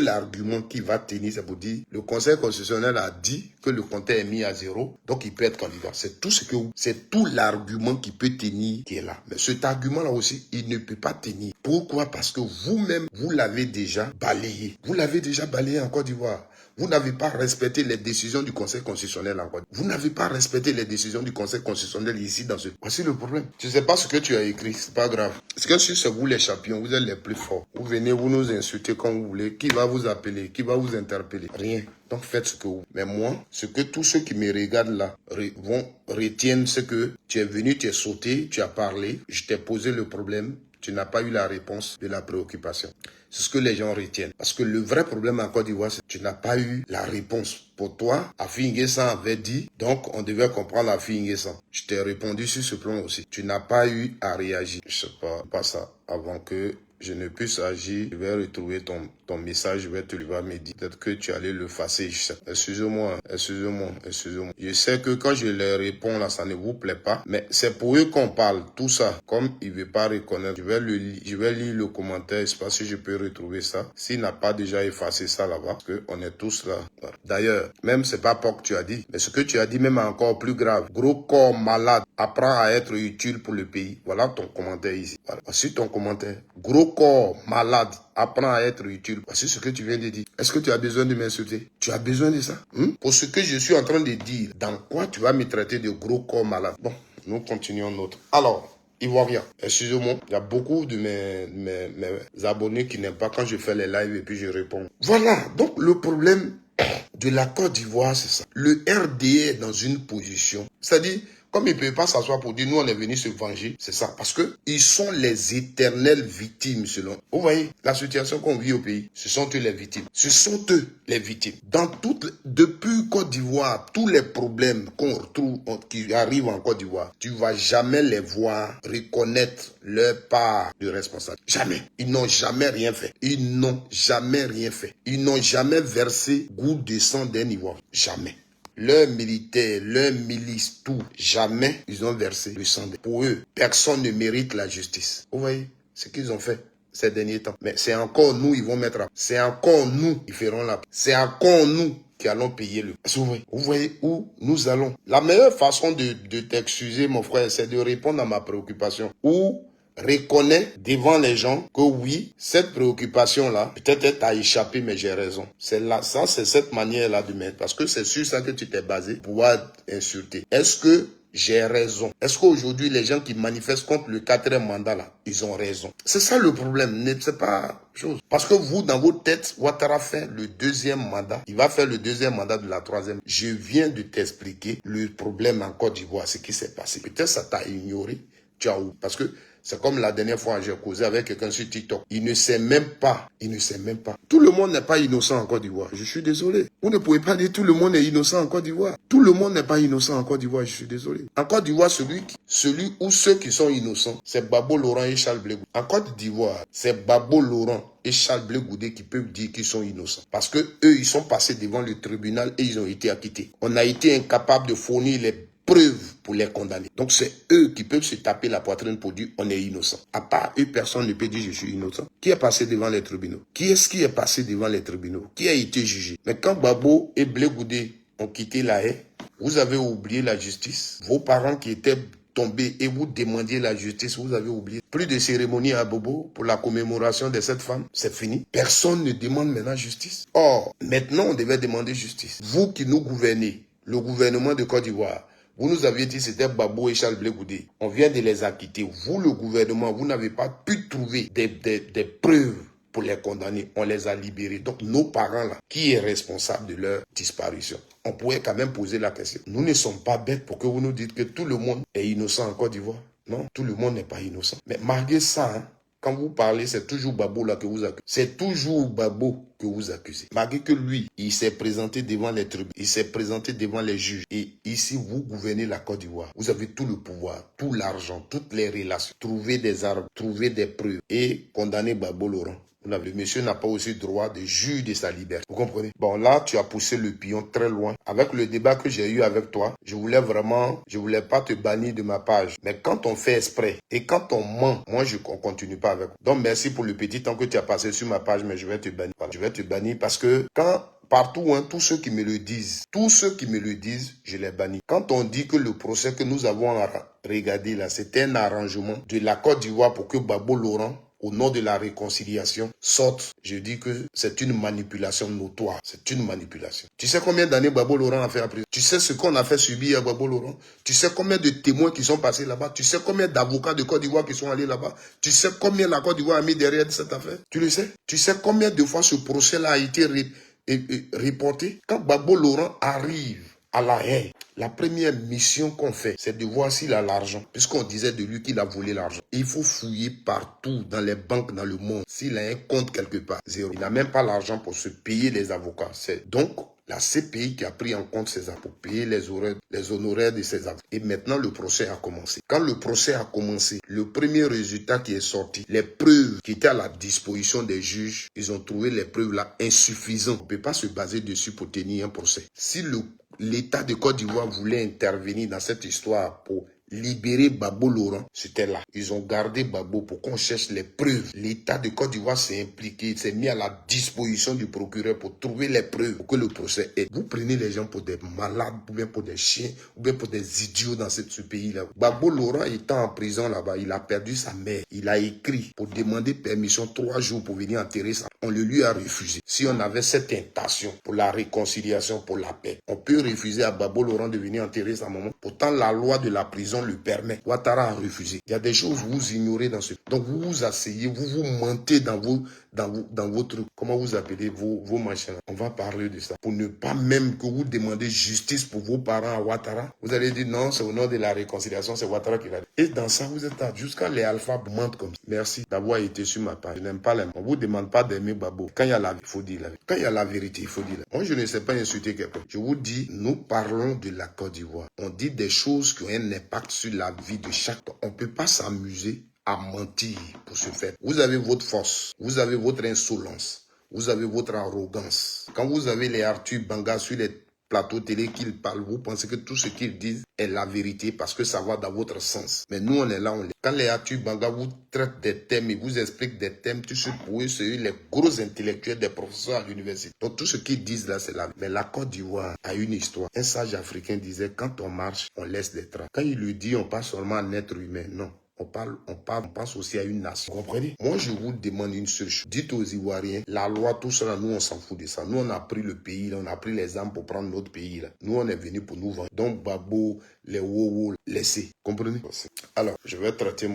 argument qui va tenir, c'est pour dire, le Conseil constitutionnel a dit que le compteur est mis à 0, donc il peut être candidat. C'est tout l'argument qui peut tenir qui est là. Mais cet argument-là aussi, il ne peut pas tenir. Pourquoi? Parce que vous-même, vous l'avez déjà balayé. Vous l'avez déjà balayé en Côte d'Ivoire. Vous n'avez pas respecté les décisions du Conseil constitutionnel en Côte d'Ivoire. Vous n'avez pas respecté les décisions du Conseil constitutionnel ici dans ce... Voici le problème. Je ne sais pas ce que tu as écrit, c'est pas grave. Est-ce que si c'est vous les champions, vous êtes les plus forts. Vous venez, vous nous insultez comme vous voulez. Qui va vous appeler? Qui va vous interpeller? Rien. Donc faites ce que vous... Mais moi, ce que tous ceux qui me regardent là retiennent, c'est que tu es venu, tu es sauté, tu as parlé, je t'ai posé le problème, tu n'as pas eu la réponse de la préoccupation. C'est ce que les gens retiennent. Parce que le vrai problème en Côte d'Ivoire, c'est que tu n'as pas eu la réponse. Pour toi, Afi N'Guessan avait dit, donc on devait comprendre Afi N'Guessan. Je t'ai répondu sur ce plan aussi. Tu n'as pas eu à réagir. Je sais pas ça. Avant que je ne puisse agir, je vais retrouver ton message, je vais te le voir me dire. Peut-être que tu allais le effacer, je sais. Excusez-moi. Je sais que quand je leur réponds là, ça ne vous plaît pas, mais c'est pour eux qu'on parle. Tout ça, comme il ne veut pas reconnaître, je vais lire le commentaire, je sais pas si je peux retrouver ça. S'il n'a pas déjà effacé ça là-bas, parce qu'on est tous là. Voilà. D'ailleurs, même c'est pas que tu as dit, mais ce que tu as dit même encore plus grave. Gros corps malade, apprend à être utile pour le pays. Voilà ton commentaire ici. Voilà. Voici ton commentaire. Gros corps malade, apprend à être utile. Voici ce que tu viens de dire. Est-ce que tu as besoin de m'insulter? Tu as besoin de ça? Pour ce que je suis en train de dire, dans quoi tu vas me traiter de gros corps malade? Bon, nous continuons notre. Alors, Ivoirien, excusez-moi, il y a beaucoup de mes abonnés qui n'aiment pas quand je fais les lives et puis je réponds. Voilà, donc le problème de la Côte d'Ivoire, c'est ça. Le RDA est dans une position, c'est-à-dire, comme ils ne peuvent pas s'asseoir pour dire, nous, on est venus se venger, c'est ça. Parce que ils sont les éternelles victimes, selon. Vous voyez, la situation qu'on vit au pays, ce sont eux les victimes. Ce sont eux les victimes. Depuis Côte d'Ivoire, tous les problèmes qu'on retrouve, qui arrivent en Côte d'Ivoire, tu ne vas jamais les voir reconnaître leur part de responsabilité. Jamais. Ils n'ont jamais rien fait. Ils n'ont jamais rien fait. Ils n'ont jamais versé goutte de sang d'un Ivoirien. Jamais. Leurs militaires, leurs milices, tout, jamais ils ont versé le sang. Pour eux, personne ne mérite la justice. Vous voyez ce qu'ils ont fait ces derniers temps. Mais c'est encore nous, ils vont mettre à... C'est encore nous, ils feront la... C'est encore nous qui allons payer le... Vous voyez où nous allons. La meilleure façon de t'excuser, mon frère, c'est de répondre à ma préoccupation. Ou reconnais devant les gens que oui, cette préoccupation-là, peut-être elle t'a échappé, mais j'ai raison. C'est là, ça, c'est cette manière-là de mettre. Parce que c'est sur ça que tu t'es basé pour pouvoir insulter. Est-ce que j'ai raison. Est-ce qu'aujourd'hui, les gens qui manifestent contre le 4e mandat, là, ils ont raison? C'est ça le problème, c'est pas chose. Parce que vous, dans votre tête, Ouattara fait le 2e mandat. Il va faire le 2e mandat de la 3e. Je viens de t'expliquer le problème en Côte d'Ivoire, ce qui s'est passé. Peut-être ça t'a ignoré. Ciao. Parce que c'est comme la dernière fois, j'ai causé avec quelqu'un sur TikTok. Il ne sait même pas. Tout le monde n'est pas innocent en Côte d'Ivoire. Je suis désolé. Vous ne pouvez pas dire tout le monde est innocent en Côte d'Ivoire. Tout le monde n'est pas innocent en Côte d'Ivoire. Je suis désolé. En Côte d'Ivoire, celui ou ceux qui sont innocents, c'est Babo Laurent et Charles Blé Goudé. En Côte d'Ivoire, c'est Babo Laurent et Charles Blé Goudé qui peuvent dire qu'ils sont innocents. Parce que eux, ils sont passés devant le tribunal et ils ont été acquittés. On a été incapable de fournir les preuves pour les condamner. Donc c'est eux qui peuvent se taper la poitrine pour dire on est innocent. À part eux, personne ne peut dire je suis innocent. Qui est passé devant les tribunaux? Qui est-ce qui est passé devant les tribunaux? Qui a été jugé? Mais quand Babo et Blé Goudé ont quitté la haie, vous avez oublié la justice. Vos parents qui étaient tombés et vous demandiez la justice, vous avez oublié. Plus de cérémonie à Bobo pour la commémoration de cette femme, c'est fini. Personne ne demande maintenant justice. Or, maintenant on devait demander justice. Vous qui nous gouvernez, le gouvernement de Côte d'Ivoire, vous nous aviez dit que c'était Babo et Charles Blé Goudé. On vient de les acquitter. Vous, le gouvernement, vous n'avez pas pu trouver des preuves pour les condamner. On les a libérés. Donc, nos parents, là, qui est responsable de leur disparition? On pourrait quand même poser la question. Nous ne sommes pas bêtes pour que vous nous dites que tout le monde est innocent en Côte d'Ivoire. Non, tout le monde n'est pas innocent. Mais malgré ça, hein, quand vous parlez, c'est toujours Babo là que vous accusez. C'est toujours Babo que vous accusez. Malgré que lui, il s'est présenté devant les tribunaux, il s'est présenté devant les juges. Et ici, vous gouvernez la Côte d'Ivoire. Vous avez tout le pouvoir, tout l'argent, toutes les relations. Trouvez des armes, trouvez des preuves et condamnez Babo Laurent. Le monsieur n'a pas aussi droit de juger de sa liberté. Vous comprenez? Bon, là, tu as poussé le pion très loin. Avec le débat que j'ai eu avec toi, je voulais pas te bannir de ma page. Mais quand on fait exprès et quand on ment, moi, on continue pas avec. Donc, merci pour le petit temps que tu as passé sur ma page, mais je vais te bannir. Voilà. Je vais te bannir parce que partout, hein, tous ceux qui me le disent, je les bannis. Quand on dit que le procès que nous avons regardé là, c'était un arrangement de la Côte d'Ivoire pour que Babo Laurent, au nom de la réconciliation, sorte, je dis que c'est une manipulation notoire. C'est une manipulation. Tu sais combien d'années Babo Laurent a fait après? Tu sais ce qu'on a fait subir à Babo Laurent? Tu sais combien de témoins qui sont passés là-bas? Tu sais combien d'avocats de Côte d'Ivoire qui sont allés là-bas? Tu sais combien la Côte d'Ivoire a mis derrière cette affaire? Tu le sais? Tu sais combien de fois ce procès-là a été reporté? Quand Babo Laurent arrive à la haie, la première mission qu'on fait, c'est de voir s'il a l'argent. Puisqu'on disait de lui qu'il a volé l'argent. Il faut fouiller partout, dans les banques, dans le monde. S'il a un compte quelque part, zéro. Il n'a même pas l'argent pour se payer les avocats. C'est donc la CPI qui a pris en compte ses avocats pour payer les honoraires de ses avocats. Et maintenant, le procès a commencé. Quand le procès a commencé, le premier résultat qui est sorti, les preuves qui étaient à la disposition des juges, ils ont trouvé les preuves là insuffisantes. On ne peut pas se baser dessus pour tenir un procès. Si l'État de Côte d'Ivoire voulait intervenir dans cette histoire pour libérer Babo Laurent, c'était là. Ils ont gardé Babo pour qu'on cherche les preuves. L'État de Côte d'Ivoire s'est impliqué, s'est mis à la disposition du procureur pour trouver les preuves pour que le procès aide. Vous prenez les gens pour des malades, ou bien pour des chiens, ou bien pour des idiots dans ce pays-là. Babo Laurent étant en prison là-bas, il a perdu sa mère. Il a écrit pour demander permission 3 jours pour venir enterrer sa mère. On le lui a refusé. Si on avait cette intention pour la réconciliation, pour la paix, on peut refuser à Babo Laurent de venir enterrer sa maman. Pourtant, la loi de la prison le permet. Ouattara a refusé. Il y a des choses que vous ignorez dans ce. Donc vous vous asseyez, vous mentez dans vos trucs. Comment vous appelez vos machins. On va parler de ça. Pour ne pas même que vous demandez justice pour vos parents à Ouattara. Vous allez dire non, c'est au nom de la réconciliation, c'est Ouattara qui l'a dit. Et dans ça, vous êtes là. Jusqu'à les alphas mentent comme ça. Merci d'avoir été sur ma page. Je n'aime pas les mots. On vous demande pas d'aimer Babo. Quand il y a la vérité, il faut dire la vérité. Quand il y a la vérité, il faut dire la vérité. Moi, je ne sais pas insulter quelqu'un. Je vous dis, nous parlons de la Côte d'Ivoire. On dit des choses qui ont un impact sur la vie de chacun. On ne peut pas s'amuser à mentir pour ce faire. Vous avez votre force. Vous avez votre insolence. Vous avez votre arrogance. Quand vous avez les Arthur Banga sur les plateaux télé qu'ils parlent, vous pensez que tout ce qu'ils disent est la vérité parce que ça va dans votre sens. Mais nous, on est là, Quand les Arthur Banga vous traitent des thèmes et vous expliquent des thèmes, tout ce pour eux, c'est les gros intellectuels des professeurs à l'université. Donc tout ce qu'ils disent là, c'est la vérité. Mais la Côte d'Ivoire a une histoire. Un sage africain disait, quand on marche, on laisse des traces. Quand il le dit, on passe seulement à un être humain. Non. On pense aussi à une nation. Vous comprenez? Moi, je vous demande une seule chose. Dites aux Ivoiriens, la loi, tout ça, nous, on s'en fout de ça. Nous, on a pris le pays, là, on a pris les armes pour prendre notre pays. Là. Nous, on est venu pour nous vendre. Donc, Babo, les wow laissés. Comprenez? Alors, je vais traiter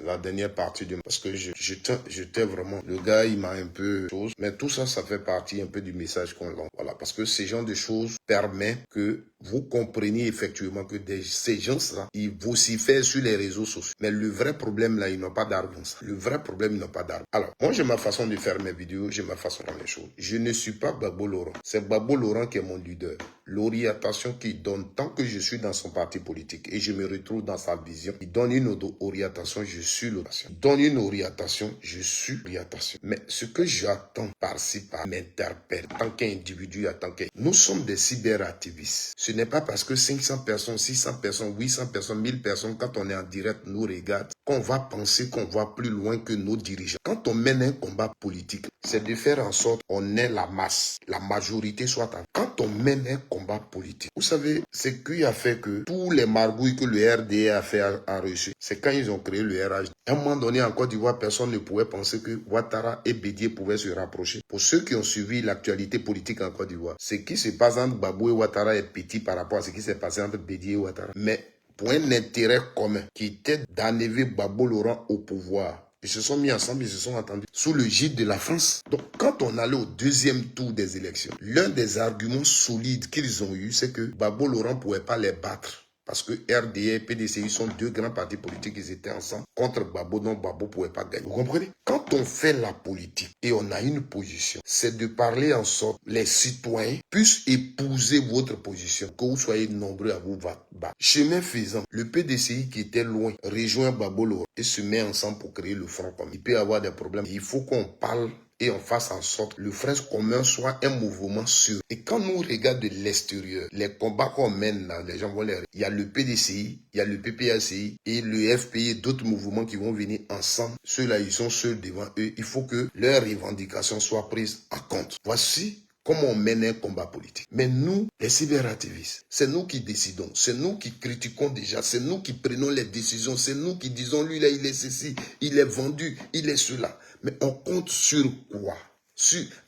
la dernière partie parce que j'étais vraiment, le gars, il m'a un peu chose, mais tout ça, ça fait partie un peu du message qu'on lance. Voilà, parce que ces genre de choses permettent que vous compreniez effectivement que ces gens-là, ils vocifèrent sur les réseaux sociaux. Mais le vrai problème là, ils n'ont pas d'argent. Le vrai problème, ils n'ont pas d'argent. Alors, moi, j'ai ma façon de faire mes vidéos, j'ai ma façon de faire les choses. Je ne suis pas Gbagbo Laurent. C'est Gbagbo Laurent qui est mon leader. L'orientation qu'il donne, tant que je suis dans son parti politique et je me retrouve dans sa vision, il donne une orientation, je suis l'orientation. Il donne une orientation, je suis l'orientation. Mais ce que j'attends par-ci, par m'interpelle, tant qu'individu, tant que... Nous sommes des cyberactivistes. Ce n'est pas parce que 500 personnes, 600 personnes, 800 personnes, 1000 personnes, quand on est en direct, nous regardent, qu'on va penser qu'on va plus loin que nos dirigeants. Quand on mène un combat politique, c'est de faire en sorte qu'on ait la masse, la majorité soit en... Quand on mène un combat politique, vous savez, c'est qui a fait que tous les margouilles que le RDA a reçu, c'est quand ils ont créé le RH. À un moment donné, en Côte d'Ivoire, personne ne pouvait penser que Ouattara et Bédié pouvaient se rapprocher. Pour ceux qui ont suivi l'actualité politique en Côte d'Ivoire, ce qui se passe entre Gbagbo et Ouattara est petit par rapport à ce qui s'est passé entre Bédié et Ouattara. Mais pour un intérêt commun qui était d'enlever Gbagbo Laurent au pouvoir, ils se sont mis ensemble, ils se sont entendus sous le gîte de la France. Donc, quand on allait au deuxième tour des élections, l'un des arguments solides qu'ils ont eu, c'est que Gbagbo Laurent ne pouvait pas les battre. Parce que RDA et PDCI sont deux grands partis politiques, ils étaient ensemble contre Gbagbo, donc Gbagbo ne pouvait pas gagner. Vous comprenez? Quand on fait la politique et on a une position, c'est de parler en sorte que les citoyens puissent épouser votre position, que vous soyez nombreux à vous battre. Chemin faisant, le PDCI qui était loin rejoint Gbagbo Laurent et se met ensemble pour créer le Front commun. Il peut y avoir des problèmes. Il faut qu'on parle et on fasse en sorte que le Front commun soit un mouvement sûr. Et quand nous regardons de l'extérieur, les combats qu'on mène là, les gens vont les... Il y a le PDCI, il y a le PPACI et le FPI et d'autres mouvements qui vont venir ensemble. Ceux-là, ils sont seuls devant eux. Il faut que leurs revendications soient prises en compte. Voici comment on mène un combat politique. Mais nous, les cyberactivistes, c'est nous qui décidons, c'est nous qui critiquons déjà, c'est nous qui prenons les décisions, c'est nous qui disons, lui là, il est ceci, il est vendu, il est cela. Mais on compte sur quoi?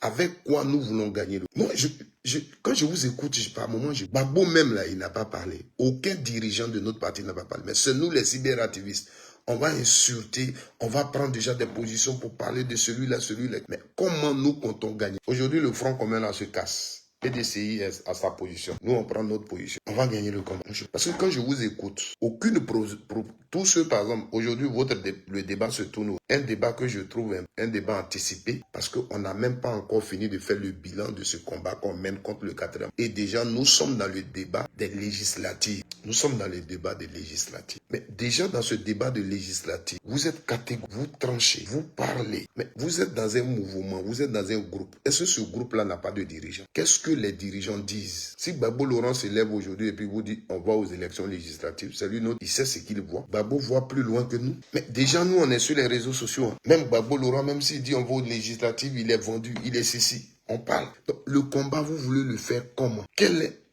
Avec quoi nous voulons gagner? Moi, quand je vous écoute, par moment, Gbagbo même là, il n'a pas parlé. Aucun dirigeant de notre parti n'a pas parlé. Mais c'est nous les cyberactivistes. On va insulter, on va prendre déjà des positions pour parler de celui-là, celui-là. Mais comment nous comptons gagner? Aujourd'hui, le Front commun là se casse. PDCI est à sa position. Nous, on prend notre position. On va gagner le combat. Parce que quand je vous écoute, tous ceux, par exemple, aujourd'hui, le débat se tourne. Un débat que je trouve un débat anticipé parce qu'on n'a même pas encore fini de faire le bilan de ce combat qu'on mène contre le 4e. Et déjà, nous sommes dans le débat des législatives. Nous sommes dans le débat des législatives. Mais déjà, dans ce débat de législatives, vous êtes catégorique, vous tranchez, vous parlez. Mais vous êtes dans un mouvement, vous êtes dans un groupe. Est-ce que ce groupe-là n'a pas de dirigeant? Qu'est-ce que les dirigeants disent? Si Gbagbo Laurent se lève aujourd'hui et puis vous dit on va aux élections législatives, c'est lui il sait ce qu'il voit. Gbagbo voit plus loin que nous. Mais déjà, nous, on est sur les réseaux sociaux. Même Gbagbo Laurent, même s'il dit on va aux législatives, il est vendu, il est ceci. On parle. Donc, le combat, vous voulez le faire comment?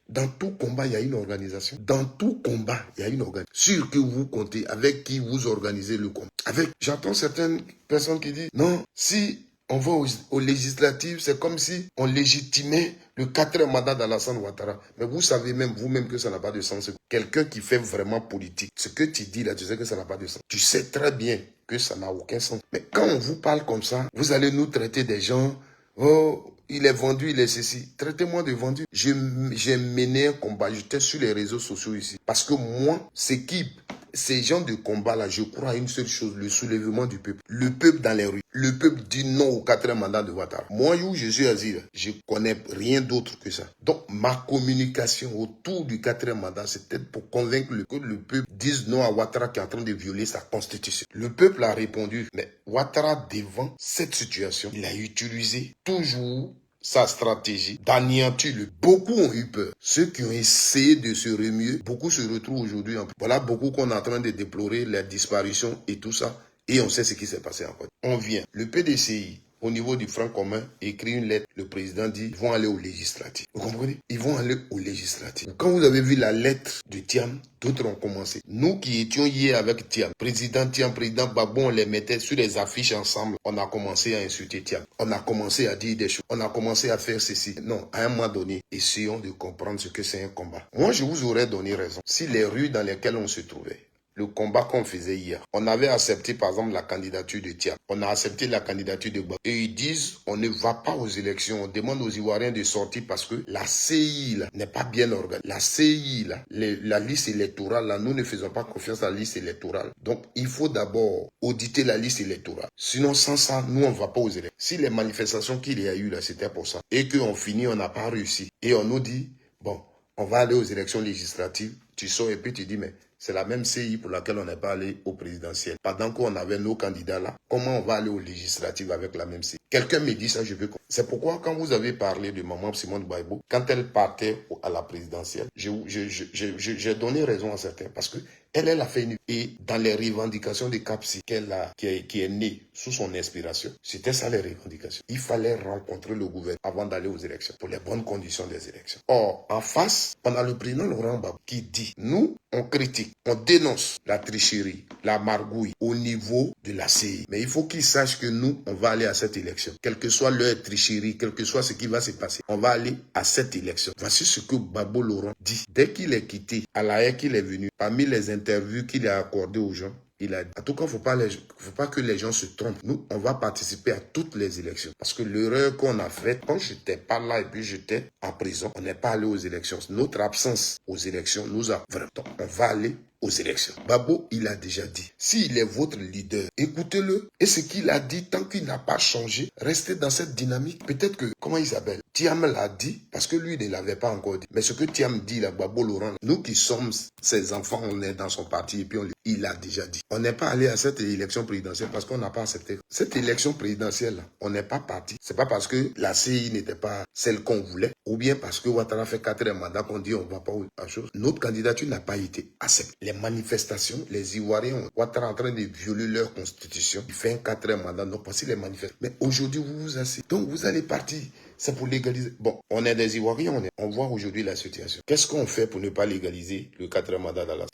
Dans tout combat, il y a une organisation. Dans tout combat, il y a une organisation. Sur que vous comptez, avec qui vous organisez le combat. J'entends certaines personnes qui disent, non, si on va aux législatives, c'est comme si on légitimait le 4e mandat d'Alassane Ouattara. Mais vous savez même vous-même que ça n'a pas de sens. Quelqu'un qui fait vraiment politique, ce que tu dis là, tu sais que ça n'a pas de sens. Tu sais très bien que ça n'a aucun sens. Mais quand on vous parle comme ça, vous allez nous traiter des gens, oh, il est vendu, il est ceci. Traitez-moi de vendu. J'ai mené un combat, j'étais sur les réseaux sociaux ici. Parce que moi, ces gens de combat-là, je crois à une seule chose, le soulèvement du peuple. Le peuple dans les rues. Le peuple dit non au 4e mandat de Ouattara. Moi, où je suis assis, je connais rien d'autre que ça. Donc, ma communication autour du 4e mandat, c'est peut-être pour convaincre que le peuple dise non à Ouattara qui est en train de violer sa constitution. Le peuple a répondu, mais Ouattara, devant cette situation, il a utilisé toujours sa stratégie d'anéantir. Beaucoup ont eu peur. Ceux qui ont essayé de se remuer, beaucoup se retrouvent aujourd'hui. Voilà beaucoup qu'on est en train de déplorer, les disparitions et tout ça. Et on sait ce qui s'est passé encore. On vient. Le PDCI, au niveau du Front commun, écrit une lettre. Le président dit, ils vont aller au législatif. Vous comprenez? Ils vont aller au législatif. Quand vous avez vu la lettre de Thiam, d'autres ont commencé. Nous qui étions hier avec Thiam, président Gbagbo, on les mettait sur les affiches ensemble. On a commencé à insulter Thiam. On a commencé à dire des choses. On a commencé à faire ceci. Non, à un moment donné, essayons de comprendre ce que c'est un combat. Moi, je vous aurais donné raison. Si les rues dans lesquelles on se trouvait, le combat qu'on faisait hier, on avait accepté par exemple la candidature de Thiam, on a accepté la candidature de Gbagbo. Et ils disent, on ne va pas aux élections, on demande aux Ivoiriens de sortir parce que la CI n'est pas bien organisée. La CI, la liste électorale, là, nous ne faisons pas confiance à la liste électorale. Donc, il faut d'abord auditer la liste électorale. Sinon, sans ça, nous, on ne va pas aux élections. Si les manifestations qu'il y a eu là, c'était pour ça, et qu'on finit, on n'a pas réussi, et on nous dit, bon, on va aller aux élections législatives, tu sors et puis tu dis, mais c'est la même CI pour laquelle on n'est pas allé au présidentiel. Pendant qu'on avait nos candidats là, comment on va aller aux législatives avec la même CI? Quelqu'un me dit ça, je peux comprendre. C'est pourquoi quand vous avez parlé de Maman Simone Gbagbo, quand elle partait à la présidentielle, j'ai donné raison à certains parce que elle a fait une... Et dans les revendications de Capsi qui est née sous son inspiration, c'était ça les revendications. Il fallait rencontrer le gouvernement avant d'aller aux élections, pour les bonnes conditions des élections. Or, en face, on a le président Laurent Gbagbo qui dit, nous, on critique, on dénonce la tricherie, la margouille au niveau de la CI. Mais il faut qu'ils sachent que nous, on va aller à cette élection. Quelle que soit leur tricherie, quel que soit ce qui va se passer, on va aller à cette élection. Voici ce que Gbagbo Laurent dit. Dès qu'il est quitté, à la haie qu'il est venu, parmi les interviews qu'il a accordées aux gens, il a dit, en tout cas, faut pas que les gens se trompent. Nous, on va participer à toutes les élections. Parce que l'erreur qu'on a faite, quand j'étais pas là et puis j'étais en prison, on n'est pas allé aux élections. Notre absence aux élections nous a vraiment... Donc, on va aller aux élections. Gbagbo, il a déjà dit, s'il est votre leader, écoutez-le. Et ce qu'il a dit, tant qu'il n'a pas changé, restez dans cette dynamique. Peut-être que, comment il s'appelle? Thiam l'a dit, parce que lui ne l'avait pas encore dit. Mais ce que Thiam dit, là, Gbagbo Laurent, nous qui sommes ses enfants, on est dans son parti, et puis il a déjà dit. On n'est pas allé à cette élection présidentielle parce qu'on n'a pas accepté. Cette élection présidentielle, on n'est pas parti. C'est pas parce que la CI n'était pas celle qu'on voulait, ou bien parce que Ouattara fait 4e mandat qu'on dit on ne va pas à la chose. Notre candidature n'a pas été acceptée. Les manifestations, les Ivoiriens, Ouattara en train de violer leur constitution. Il fait un 4e mandat, non pas si les manifestations. Mais aujourd'hui, vous vous asseyez. Donc vous allez partir. C'est pour légaliser. Bon, on est des Ivoiriens, on voit aujourd'hui la situation. Qu'est-ce qu'on fait pour ne pas légaliser le 4e mandat dans la...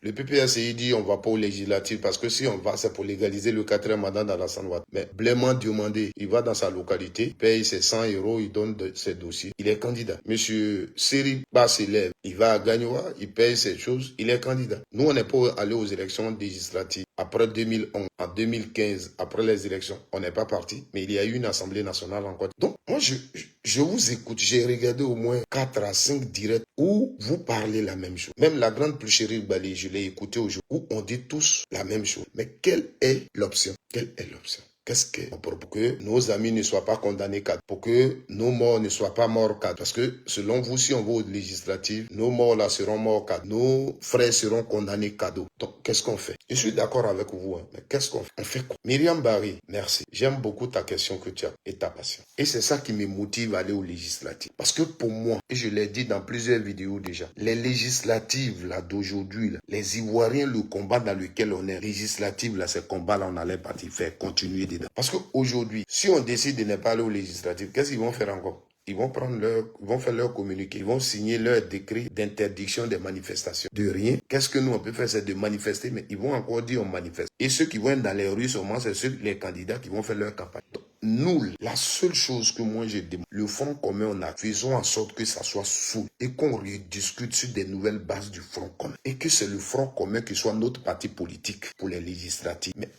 Le PPACI dit on va pas au législatif parce que si on va, c'est pour légaliser le 4e mandat dans la Sanouat. Mais Blaiman Diomandé, il va dans sa localité, il paye ses 100 €, il donne ses dossiers. Il est candidat. Monsieur Seri Basselève, il va à Gagnoa, il paye ses choses, il est candidat. Nous, on n'est pas allé aux élections législatives. Après 2011, en 2015, après les élections, on n'est pas parti, mais il y a eu une assemblée nationale encore. Donc, moi, je vous écoute. J'ai regardé au moins 4 à 5 directs où vous parlez la même chose. Même la grande Pluchérie Bali, je l'ai écouté aujourd'hui, où on dit tous la même chose. Mais quelle est l'option? Quelle est l'option? Qu'est-ce que pour que nos amis ne soient pas condamnés cadre, pour que nos morts ne soient pas morts cadre, parce que selon vous, si on va aux législatives, nos morts là seront morts cadre, nos frères seront condamnés cadeau. Donc qu'est-ce qu'on fait? Je suis d'accord avec vous, hein, mais qu'est-ce qu'on fait? On fait quoi? Myriam Barry, merci. J'aime beaucoup ta question que tu as et ta passion. Et c'est ça qui me motive à aller aux législatives. Parce que pour moi, et je l'ai dit dans plusieurs vidéos déjà, les législatives là d'aujourd'hui, les Ivoiriens, le combat dans lequel on est, législatives là, ces combats là, on allait partir faire continuer dedans. Parce qu'aujourd'hui, si on décide de ne pas aller aux législatives, qu'est-ce qu'ils vont faire encore? Ils vont faire leur communiqué, ils vont signer leur décret d'interdiction des manifestations. De rien. Qu'est-ce que nous on peut faire? C'est de manifester, mais ils vont encore dire on manifeste. Et ceux qui vont être dans les rues seulement, c'est les candidats qui vont faire leur campagne. Donc, nous, la seule chose que moi je demande, le Front commun, on a, faisons en sorte que ça soit sous et qu'on rediscute sur des nouvelles bases du Front commun. Et que c'est le Front commun qui soit notre parti politique pour les législatives. Mais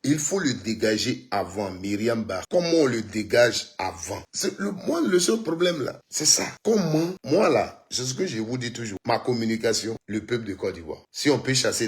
il faut le dégager avant, Myriam Bar. Comment on le dégage avant? Moi, le seul problème là, c'est ça. Comment? Moi là, c'est ce que je vous dis toujours. Ma communication, le peuple de Côte d'Ivoire. Si on peut chasser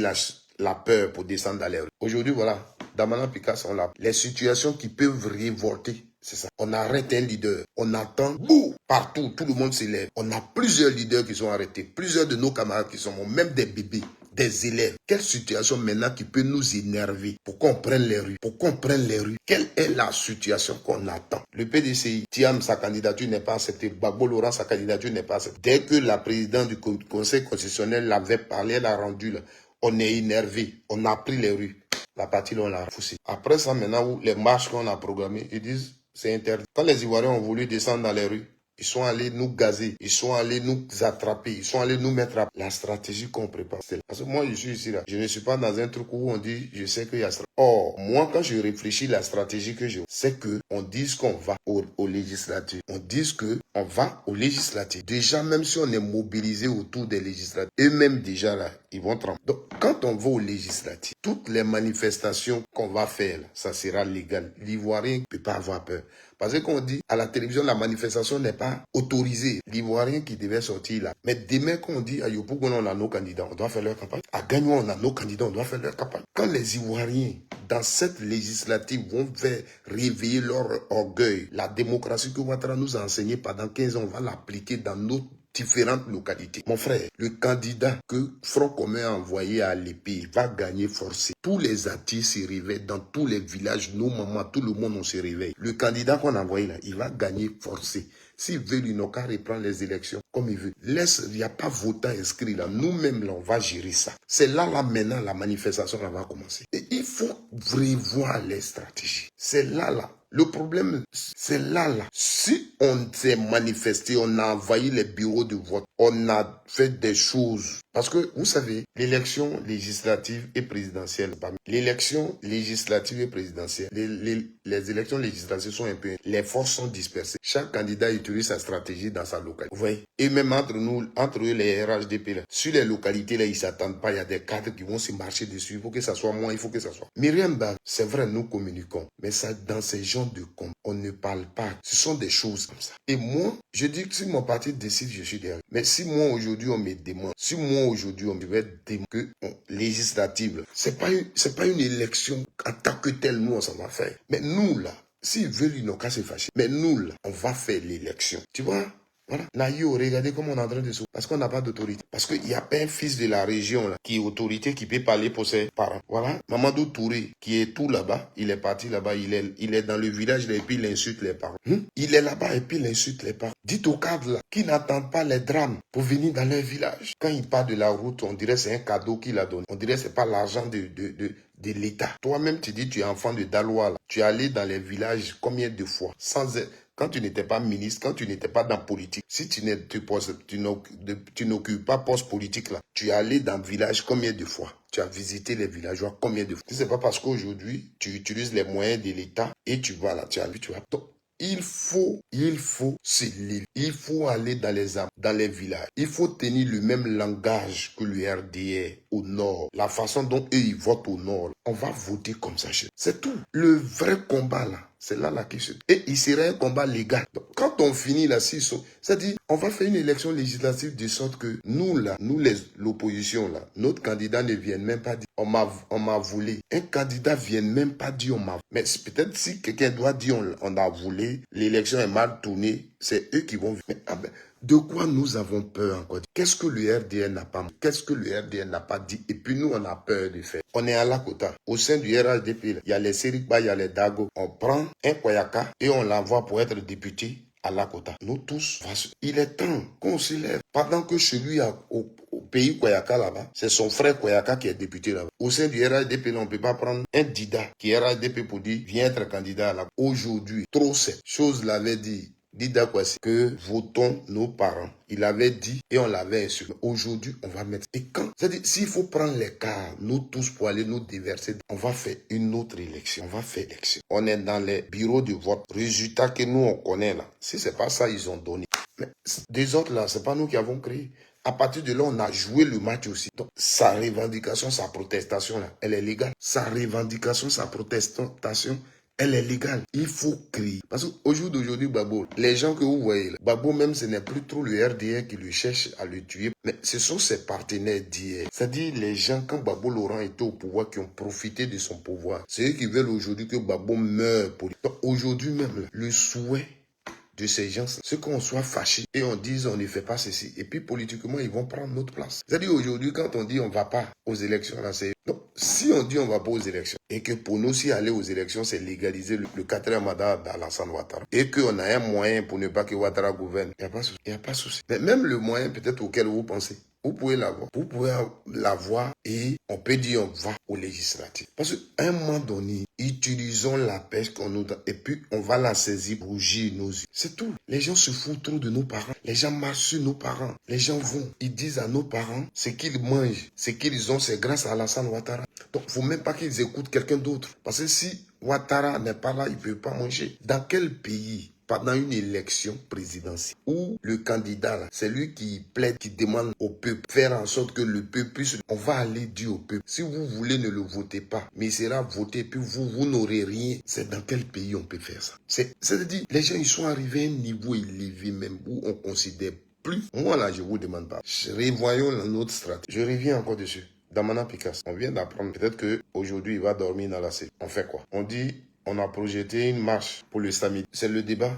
la peur pour descendre dans les rues. Aujourd'hui, voilà, Damana Picasso, on l'a. Les situations qui peuvent révolter, c'est ça. On arrête un leader. On attend, bouh, partout, tout le monde s'élève. On a plusieurs leaders qui sont arrêtés. Plusieurs de nos camarades qui sont morts, même des bébés. Des élèves. Quelle situation maintenant qui peut nous énerver pour qu'on prenne les rues? Pour qu'on prenne les rues. Quelle est la situation qu'on attend? Le PDCI, Thiam, sa candidature n'est pas acceptée. Gbagbo Laurent, sa candidature n'est pas acceptée. Dès que la présidente du Conseil constitutionnel l'avait parlé, elle a rendu là. On est énervé. On a pris les rues. la partie là, on l'a repoussée. Après ça, maintenant, où les marches qu'on a programmées, ils disent c'est interdit. Quand les Ivoiriens ont voulu descendre dans les rues, ils sont allés nous gazer, ils sont allés nous attraper, ils sont allés nous mettre à la stratégie qu'on prépare. Parce que moi, je suis ici là. Je ne suis pas dans un truc où on dit, je sais qu'il y a stratégie. Or, moi, quand je réfléchis, la stratégie que j'ai, c'est que on dise qu'on va au législatif. On dise que on va au législatif. Déjà, même si on est mobilisé autour des législatifs, eux-mêmes déjà là, ils vont trembler. Donc, quand on va au législatif, toutes les manifestations qu'on va faire, là, ça sera légal. L'Ivoirien ne peut pas avoir peur. Parce qu'on dit, à la télévision, la manifestation n'est pas autorisée. L'Ivoirien qui devait sortir là. Mais demain, quand on dit, à Yopougon, on a nos candidats, on doit faire leur campagne. À Gagnon, on a nos candidats, on doit faire leur campagne. Quand les Ivoiriens, dans cette législative, vont faire réveiller leur orgueil, la démocratie que Ouattara nous a enseignée pendant 15 ans, on va l'appliquer dans nos différentes localités. Mon frère, le candidat que Front commun a envoyé à l'épée va gagner forcé. Tous les artistes se réveillent dans tous les villages, nos mamans, tout le monde on se réveille. Le candidat qu'on a envoyé là, il va gagner forcé. S'il veut, il n'a qu'à reprendre les élections comme il veut. Laisse, il n'y a pas votant inscrit là. Nous-mêmes, là, on va gérer ça. C'est là, maintenant, la manifestation là, va commencer. Et il faut revoir les stratégies. C'est là. Le problème, c'est là. Si on s'est manifesté, on a envahi les bureaux de vote, on a fait des choses. Parce que, vous savez, l'élection législative et présidentielle, l'élection législative et présidentielle, les élections législatives sont un peu, les forces sont dispersées. Chaque candidat utilise sa stratégie dans sa localité. Vous voyez? Et même entre eux, les RHDP, là, sur les localités, là, ils ne s'attendent pas. Il y a des cadres qui vont se marcher dessus. Il faut que ça soit moi, il faut que ça soit. Myriam Ba, c'est vrai, nous communiquons. Mais ça, dans ces gens de com, on ne parle pas. Ce sont des choses comme ça. Et moi, je dis que si mon parti décide, je suis derrière. Mais si moi, aujourd'hui, on me demande, si moi, aujourd'hui, on me devait demander que législative, c'est pas une élection en tant que telle, nous, on s'en va faire. Mais nous, là, s'ils veulent, ils n'ont qu'à se fâcher. Mais nous, là, on va faire l'élection. Tu vois? Voilà. Naïo, regardez comment on est en train de se... Parce qu'on n'a pas d'autorité. Parce qu'il n'y a pas un fils de la région là, qui est autorité, qui peut parler pour ses parents. Voilà. Mamadou Touré, qui est tout là-bas, il est parti là-bas, il est dans le village là, et puis il insulte les parents. Il est là-bas et puis il insulte les parents. Dites aux cadres là, qui n'attendent pas les drames pour venir dans leur village. Quand il part de la route, on dirait que c'est un cadeau qu'il a donné. On dirait que ce n'est pas l'argent de l'État. Toi-même, tu dis tu es enfant de Daloa là. Tu es allé dans les villages combien de fois sans être... Quand tu n'étais pas ministre, quand tu n'étais pas dans politique, si tu n'occupes pas poste politique là, tu es allé dans le village combien de fois? Tu as visité les villageois combien de fois? Ce n'est pas parce qu'aujourd'hui, tu utilises les moyens de l'État et tu vas là, tu as vu, tu vas... Il faut se lire. Il faut aller dans les villages. Il faut tenir le même langage que le RDR au nord. La façon dont eux, ils votent au nord. On va voter comme ça. C'est tout. Le vrai combat là, c'est là qui se... Et il serait un combat légal. Donc, quand on finit là, c'est-à-dire, on va faire une élection législative de sorte que nous là, l'opposition là, notre candidat ne vienne même pas dire on m'a volé. Un candidat vient même pas dire on m'a volé. Mais peut-être si quelqu'un doit dire on a volé, l'élection est mal tournée, c'est eux qui vont... Mais, de quoi nous avons peur encore? Qu'est-ce que le RDN n'a pas? Qu'est-ce que le RDN n'a pas dit? Et puis nous, on a peur de faire. On est à Lakota. Au sein du RHDP, il y a les Serikba, il y a les Dago. On prend un Koyaka et on l'envoie pour être député à Lakota. Nous tous, il est temps qu'on se lève. Pendant que celui au pays Koyaka là-bas, c'est son frère Koyaka qui est député là-bas. Au sein du RHDP, on ne peut pas prendre un Dida qui est RHDP pour dire viens être candidat là. Aujourd'hui, trop cette chose l'avait dit. Dida Kwasi, que votons nos parents. Il avait dit et on l'avait insulté. Aujourd'hui, on va mettre... Et quand? C'est-à-dire, s'il faut prendre les cas, nous tous pour aller nous déverser, on va faire une autre élection. On va faire élection. On est dans les bureaux de vote. Résultat que nous, on connaît là. Si c'est pas ça, ils ont donné. Mais des autres là, c'est pas nous qui avons créé. À partir de là, on a joué le match aussi. Donc, sa revendication, sa protestation là, elle est légale. Sa revendication, sa protestation, elle est légale. Il faut crier. Parce qu'aujourd'hui, Gbagbo, les gens que vous voyez là, Gbagbo même, ce n'est plus trop le RDR qui le cherche à le tuer. Mais ce sont ses partenaires d'hier. C'est-à-dire les gens, quand Gbagbo Laurent était au pouvoir, qui ont profité de son pouvoir. C'est eux qui veulent aujourd'hui que Gbagbo meure. Donc aujourd'hui même, là, le souhait de ces gens, c'est qu'on soit fâchés et on dise on ne fait pas ceci. Et puis politiquement, ils vont prendre notre place. C'est-à-dire aujourd'hui, quand on dit on ne va pas aux élections, là, c'est... Donc, si on dit on ne va pas aux élections, et que pour nous, si aller aux élections, c'est légaliser le quatrième mandat d'Alassane Ouattara, et qu'on a un moyen pour ne pas que Ouattara gouverne, il n'y a pas de souci. Il n'y a pas de souci. Mais même le moyen peut-être auquel vous pensez, Vous pouvez l'avoir. Vous pouvez l'avoir et on peut dire on va au législatif. Parce qu'à un moment donné, utilisons la pêche qu'on nous donne et puis on va la saisir pour rougir nos yeux. C'est tout. Les gens se foutent trop de nos parents. Les gens marchent sur nos parents. Les gens vont, ils disent à nos parents ce qu'ils mangent, ce qu'ils ont, c'est grâce à Alassane Ouattara. Donc, il ne faut même pas qu'ils écoutent quelqu'un d'autre. Parce que si Ouattara n'est pas là, il ne peut pas manger. Dans quel pays, pendant une élection présidentielle, où le candidat, là, c'est lui qui plaide, qui demande au peuple, faire en sorte que le peuple puisse, on va aller dire au peuple, si vous voulez, ne le votez pas, mais il sera voté, puis vous n'aurez rien. C'est dans quel pays on peut faire ça? C'est-à-dire, les gens, ils sont arrivés à un niveau élevé même, où on considère plus. Moi, là, je vous demande pas. Revoyons notre stratégie. Je reviens encore dessus. Damana Picasso, on vient d'apprendre, peut-être qu'aujourd'hui, il va dormir dans la cellule. On fait quoi? On dit, on a projeté une marche pour le samedi. C'est le débat.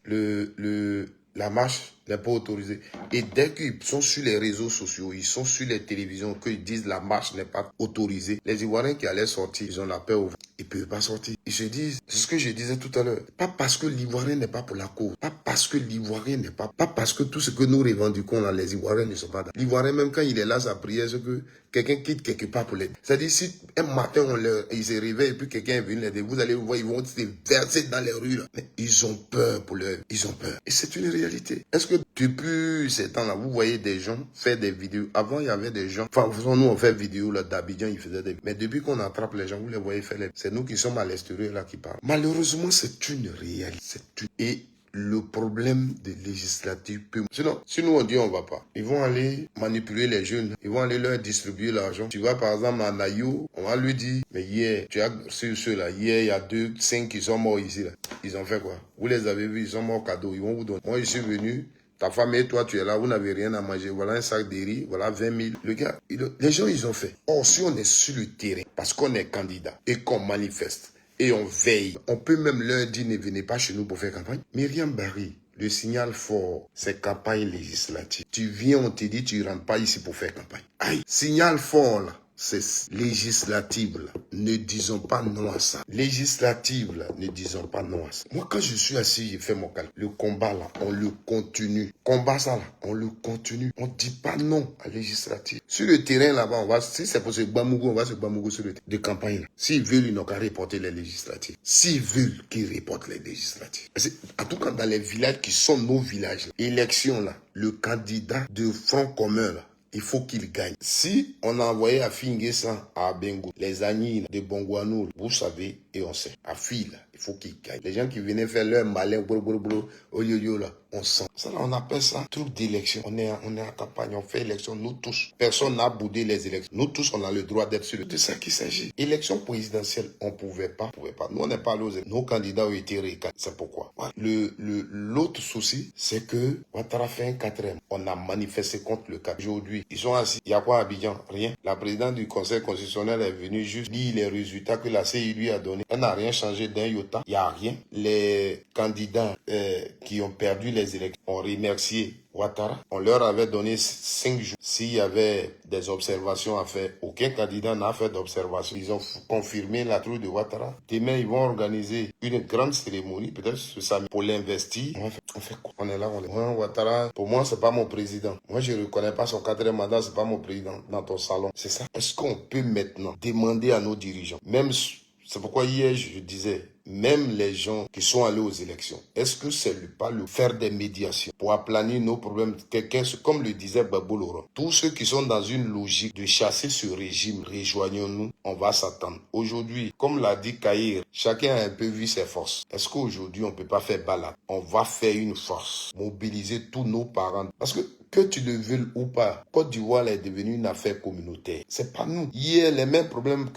La marche n'est pas autorisée. Et dès qu'ils sont sur les réseaux sociaux, ils sont sur les télévisions, qu'ils disent la marche n'est pas autorisée, les Ivoiriens qui allaient sortir, ils ont la peur au ventre. Ils ne peuvent pas sortir. Ils se disent, c'est ce que je disais tout à l'heure, pas parce que l'Ivoirien n'est pas pour la cause, pas parce que l'Ivoirien n'est pas parce que tout ce que nous revendiquons là, les Ivoiriens ne sont pas là. L'Ivoirien, même quand il est là, sa prière, c'est que quelqu'un quitte quelque part pour l'aider. C'est-à-dire, si un matin, ils se réveillent et puis quelqu'un est venu l'aider, vous allez voir, ils vont se verser dans les rues là. Mais ils ont peur pour leur... Ils ont peur. Et c'est une réalité. Est-ce que depuis ces temps-là, vous voyez des gens faire des vidéos? Avant, il y avait des gens... Enfin, nous, on fait vidéo là d'Abidjan, ils faisaient des... Mais depuis qu'on attrape les gens, vous les voyez faire les... C'est nous qui sommes à l'extérieur là qui parlent. Malheureusement, c'est une réalité. Et le problème des législatives peut... Si nous on dit on va pas, ils vont aller manipuler les jeunes, ils vont aller leur distribuer l'argent. Tu vas par exemple à Nayo, on va lui dire, mais hier, tu as sur ceux-là, hier il y a 5 qui sont morts ici là. Ils ont fait quoi? Vous les avez vus, ils sont morts cadeau, ils vont vous donner. Moi je suis venu, ta femme et toi tu es là, vous n'avez rien à manger, voilà un sac de riz, voilà 20 000. Le gars, les gens ils ont fait. Or si on est sur le terrain, parce qu'on est candidat et qu'on manifeste, et on veille. On peut même leur dire, ne venez pas chez nous pour faire campagne. Myriam Barry, le signal fort, c'est campagne législative. Tu viens, on te dit, tu ne rentres pas ici pour faire campagne. Aïe, signal fort là. C'est législative là. Ne disons pas non à ça. Législative là, ne disons pas non à ça. Moi quand je suis assis, j'ai fait mon calcul. Le combat là, on le continue. Combat ça là, on le continue. On ne dit pas non à législative. Sur le terrain là-bas, on va, si c'est pour se Bamougou, on va se Bamougou sur le terrain de campagne là. S'ils veulent, ils n'ont qu'à reporter les législatives. S'ils veulent qu'ils reportent les législatives. En tout cas, dans les villages qui sont nos villages, là, élection là, le candidat de Front commun là, il faut qu'il gagne. Si on a envoyé à Finguessan, à Bengo, les Agnis de Bongouanour, vous savez, et on sait, à Fil, il faut qu'il gagne. Les gens qui venaient faire leur malin, au yo-yo là, on sent. Ça là, on appelle ça truc d'élection. On est en campagne, on fait élection, nous tous. Personne n'a boudé les élections. Nous tous, on a le droit d'être sur le... C'est ça qu'il s'agit. Élection présidentielle, on pouvait pas. Nous, on n'est pas allés aux élections. Nos candidats ont été récalés. C'est pourquoi. L'autre souci, c'est que Ouattara fait un 4e. On a manifesté contre le 4. Aujourd'hui, ils sont assis. Il y a quoi à Abidjan? Rien. La présidente du Conseil constitutionnel est venue juste lire les résultats que la CI lui a donnés. Elle n'a rien changé d'un iota. Il n'y a rien. Les candidats qui ont perdu les élections ont remercié Ouattara. On leur avait donné 5 jours. S'il y avait des observations à faire, aucun candidat n'a fait d'observation. Ils ont confirmé la trouille de Ouattara. Demain, ils vont organiser une grande cérémonie, peut-être ce samedi, pour l'investir. On fait quoi? On est là, on est là. Ouattara, pour moi, c'est pas mon président. Moi, je ne reconnais pas son 4e mandat, c'est pas mon président dans ton salon. C'est ça. Est-ce qu'on peut maintenant demander à nos dirigeants, même... C'est pourquoi hier, je disais, même les gens qui sont allés aux élections, est-ce que c'est pas le faire des médiations pour aplanir nos problèmes? Quelqu'un, comme le disait Babou Laurent, tous ceux qui sont dans une logique de chasser ce régime, rejoignons-nous, on va s'attendre. Aujourd'hui, comme l'a dit Kaïr, chacun a un peu vu ses forces. Est-ce qu'aujourd'hui, on ne peut pas faire balade? On va faire une force, mobiliser tous nos parents. Parce que tu le veuilles ou pas, Côte d'Ivoire est devenue une affaire communautaire. C'est pas nous. Hier, les mêmes problèmes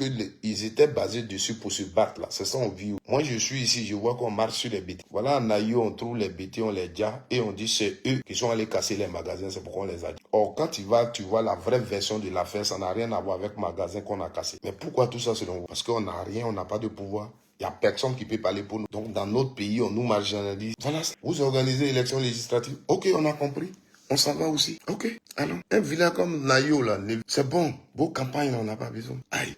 ils étaient basés dessus pour se battre là. C'est ça on vit. Moi, je suis ici, je vois qu'on marche sur les bêtises. Voilà, à Nayo, on trouve les bêtises, on les dit et on dit c'est eux qui sont allés casser les magasins, c'est pourquoi on les a dit. Or, quand tu vois la vraie version de l'affaire, ça n'a rien à voir avec le magasin qu'on a cassé. Mais pourquoi tout ça selon vous? Parce qu'on n'a rien, on n'a pas de pouvoir. Il n'y a personne qui peut parler pour nous. Donc, dans notre pays, on nous marginalise. Voilà, vous organisez l'élection législative. Ok, on a compris. On s'en va aussi. Ok, allons. Un village comme Nayo, là, c'est bon. Beau campagne, là, on n'a pas besoin. Aïe,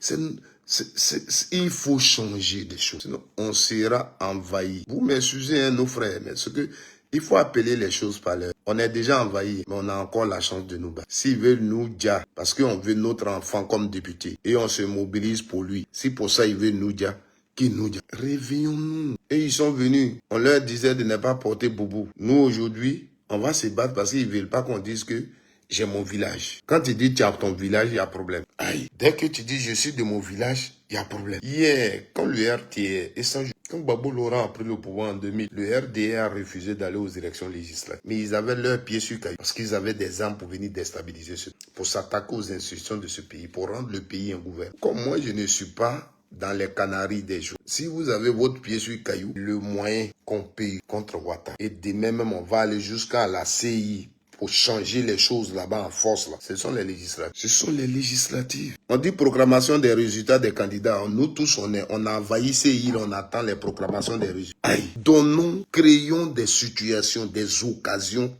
il faut changer des choses. Sinon, on sera envahi. Vous m'excusez, nos frères, mais ce que Il faut appeler les choses par leur. On est déjà envahi, mais on a encore la chance de nous battre. S'ils veulent nous dire, parce qu'on veut notre enfant comme député, et on se mobilise pour lui, si pour ça ils veulent nous dire, qui nous dit, réveillons-nous. Et ils sont venus, on leur disait de ne pas porter boubou. Nous aujourd'hui, on va se battre parce qu'ils ne veulent pas qu'on dise que j'ai mon village. Quand tu dis tu as ton village, il y a problème. Aïe. Dès que tu dis je suis de mon village, il y a problème. Hier, quand le RTA et quand Gbagbo Laurent a pris le pouvoir en 2000, le RDA a refusé d'aller aux élections législatives. Mais ils avaient leurs pieds sur caillou parce qu'ils avaient des armes pour venir déstabiliser pour s'attaquer aux institutions de ce pays, pour rendre le pays ingouvernable. Comme moi, je ne suis pas dans les Canaries des jours. Si vous avez votre pied sur caillou, le moyen qu'on paye contre Ouattara, et demain même on va aller jusqu'à la CI pour changer les choses là-bas en force, là. Ce sont les législatives. Ce sont les législatives. On dit proclamation des résultats des candidats. Nous tous, on a envahi ces îles, on attend les proclamations des résultats. Aïe. Donnons, créons des situations, des occasions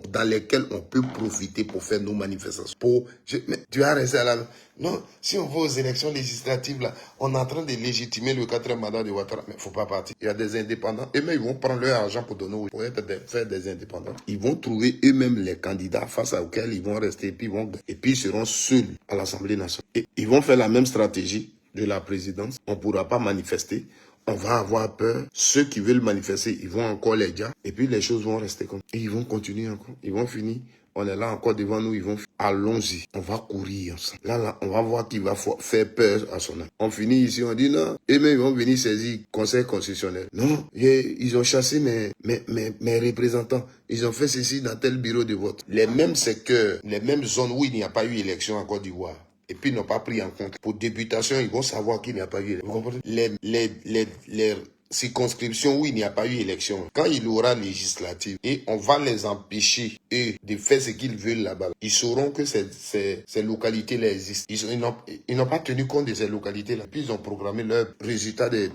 dans lesquelles on peut profiter pour faire nos manifestations. Mais tu as resté à la... Non, si on va aux élections législatives, là, on est en train de légitimer le 4e mandat de Ouattara. Mais il ne faut pas partir. Il y a des indépendants. Eux-mêmes, ils vont prendre leur argent pour donner pour faire des indépendants. Ils vont trouver eux-mêmes les candidats face auxquels ils vont rester et puis ils seront seuls à l'Assemblée nationale. Et ils vont faire la même stratégie de la présidence. On ne pourra pas manifester. On va avoir peur. Ceux qui veulent manifester, ils vont encore les dire. Et puis les choses vont rester comme ça. Et ils vont continuer encore. Ils vont finir. On est là encore devant nous, ils vont... Allons-y, on va courir ensemble. Là, on va voir qui va faire peur à son âme. On finit ici, on dit non. Et même ils vont venir saisir le Conseil constitutionnel. Non, ils ont chassé mes représentants. Ils ont fait ceci dans tel bureau de vote. Les mêmes secteurs, les mêmes zones où il n'y a pas eu élection en Côte d'Ivoire. Et puis ils n'ont pas pris en compte. Pour députation, ils vont savoir qu'il n'y a pas eu élection. Vous comprenez? Les circonscription où il n'y a pas eu élection, quand il y aura législative et on va les empêcher eux de faire ce qu'ils veulent là-bas, ils sauront que ces localités-là existent. Ils n'ont pas tenu compte de ces localités-là. Puis ils ont programmé leurs résultats des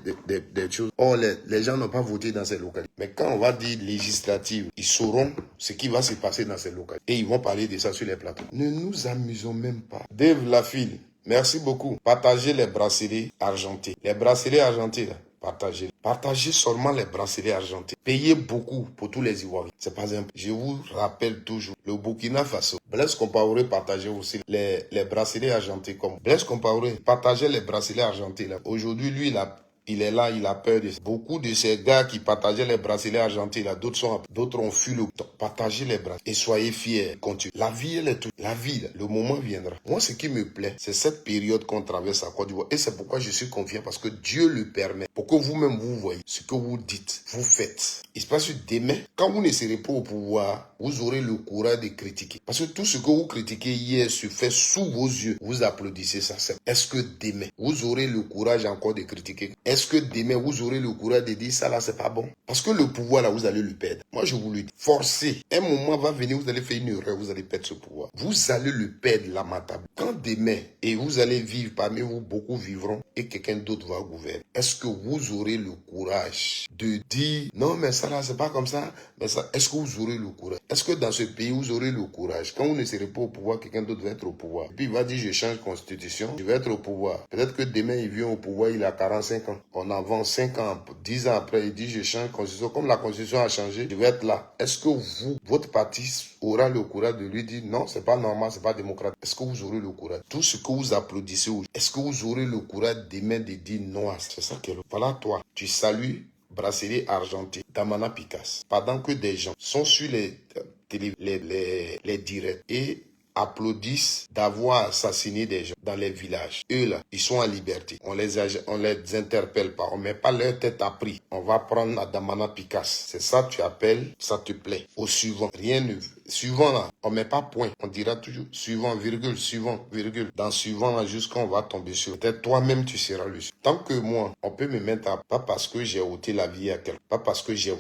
choses. Or, les gens n'ont pas voté dans ces localités. Mais quand on va dire législative, ils sauront ce qui va se passer dans ces localités. Et ils vont parler de ça sur les plateaux. Ne nous amusons même pas. Dave Lafile, merci beaucoup. Partagez les bracelets argentés. Les bracelets argentés, là. Partagez seulement les bracelets argentés. Payez beaucoup pour tous les Ivoiriens. C'est pas simple. Je vous rappelle toujours, le Burkina Faso, Blaise Compaoré partageait aussi les bracelets argentés comme Blaise Compaoré. Partagez les bracelets argentés là. Aujourd'hui, lui, il est là, il a peur de ça. Beaucoup de ces gars qui partageaient les bracelets argentés là, d'autres ont fui le temps. Partagez les bracelets et soyez fiers. Continuez. La vie, elle est tout. La vie, là, le moment viendra. Moi, ce qui me plaît, c'est cette période qu'on traverse à Côte d'Ivoire. Et c'est pourquoi je suis confiant, parce que Dieu le permet. Pour que vous-même vous voyez ce que vous dites, vous faites. Il se passe que demain, quand vous ne serez pas au pouvoir, vous aurez le courage de critiquer. Parce que tout ce que vous critiquez hier se fait sous vos yeux. Vous applaudissez ça. Est-ce que demain, vous aurez le courage encore de critiquer? Est-ce que demain, vous aurez le courage de dire ça là, c'est pas bon? Parce que le pouvoir là, vous allez le perdre. Moi, je vous le dis. Forcez. Un moment va venir, vous allez faire une erreur, vous allez perdre ce pouvoir. Vous allez le perdre lamentable. Quand demain, et vous allez vivre parmi vous, beaucoup vivront, et quelqu'un d'autre va gouverner. Est-ce que vous aurez le courage de dire, non, mais ça là, c'est pas comme ça, mais ça, est-ce que vous aurez le courage? Est-ce que dans ce pays, vous aurez le courage? Quand vous ne serez pas au pouvoir, quelqu'un d'autre va être au pouvoir. Et puis il va dire, je change constitution, je vais être au pouvoir. Peut-être que demain, il vient au pouvoir, il a 45 ans. On avance 5 ans, 10 ans après, il dit, je change constitution. Comme la constitution a changé, je vais être là. Est-ce que vous, votre parti aura le courage de lui dire, non, c'est pas normal, c'est pas démocratique? Est-ce que vous aurez le courage? Tout ce que vous applaudissez, est-ce que vous aurez le courage demain de dire non? C'est ça qui est le... Voilà, toi, tu salues bracelet argenté d'Amana Picasse. Pendant que des gens sont sur les directs et applaudissent d'avoir assassiné des gens dans les villages. Eux là, ils sont en liberté. On les interpelle pas. On met pas leur tête à prix. On va prendre Adamana Picasse. C'est ça tu appelles, ça te plaît. Au suivant, rien ne... Suivant là, on met pas point. On dira toujours suivant, virgule, suivant, virgule. Dans suivant là, jusqu'à on va tomber sur. Peut-être toi-même tu seras le suivant. Tant que moi, on peut me mettre à... Pas parce que j'ai ôté la vie à quelqu'un. Pas parce que j'ai...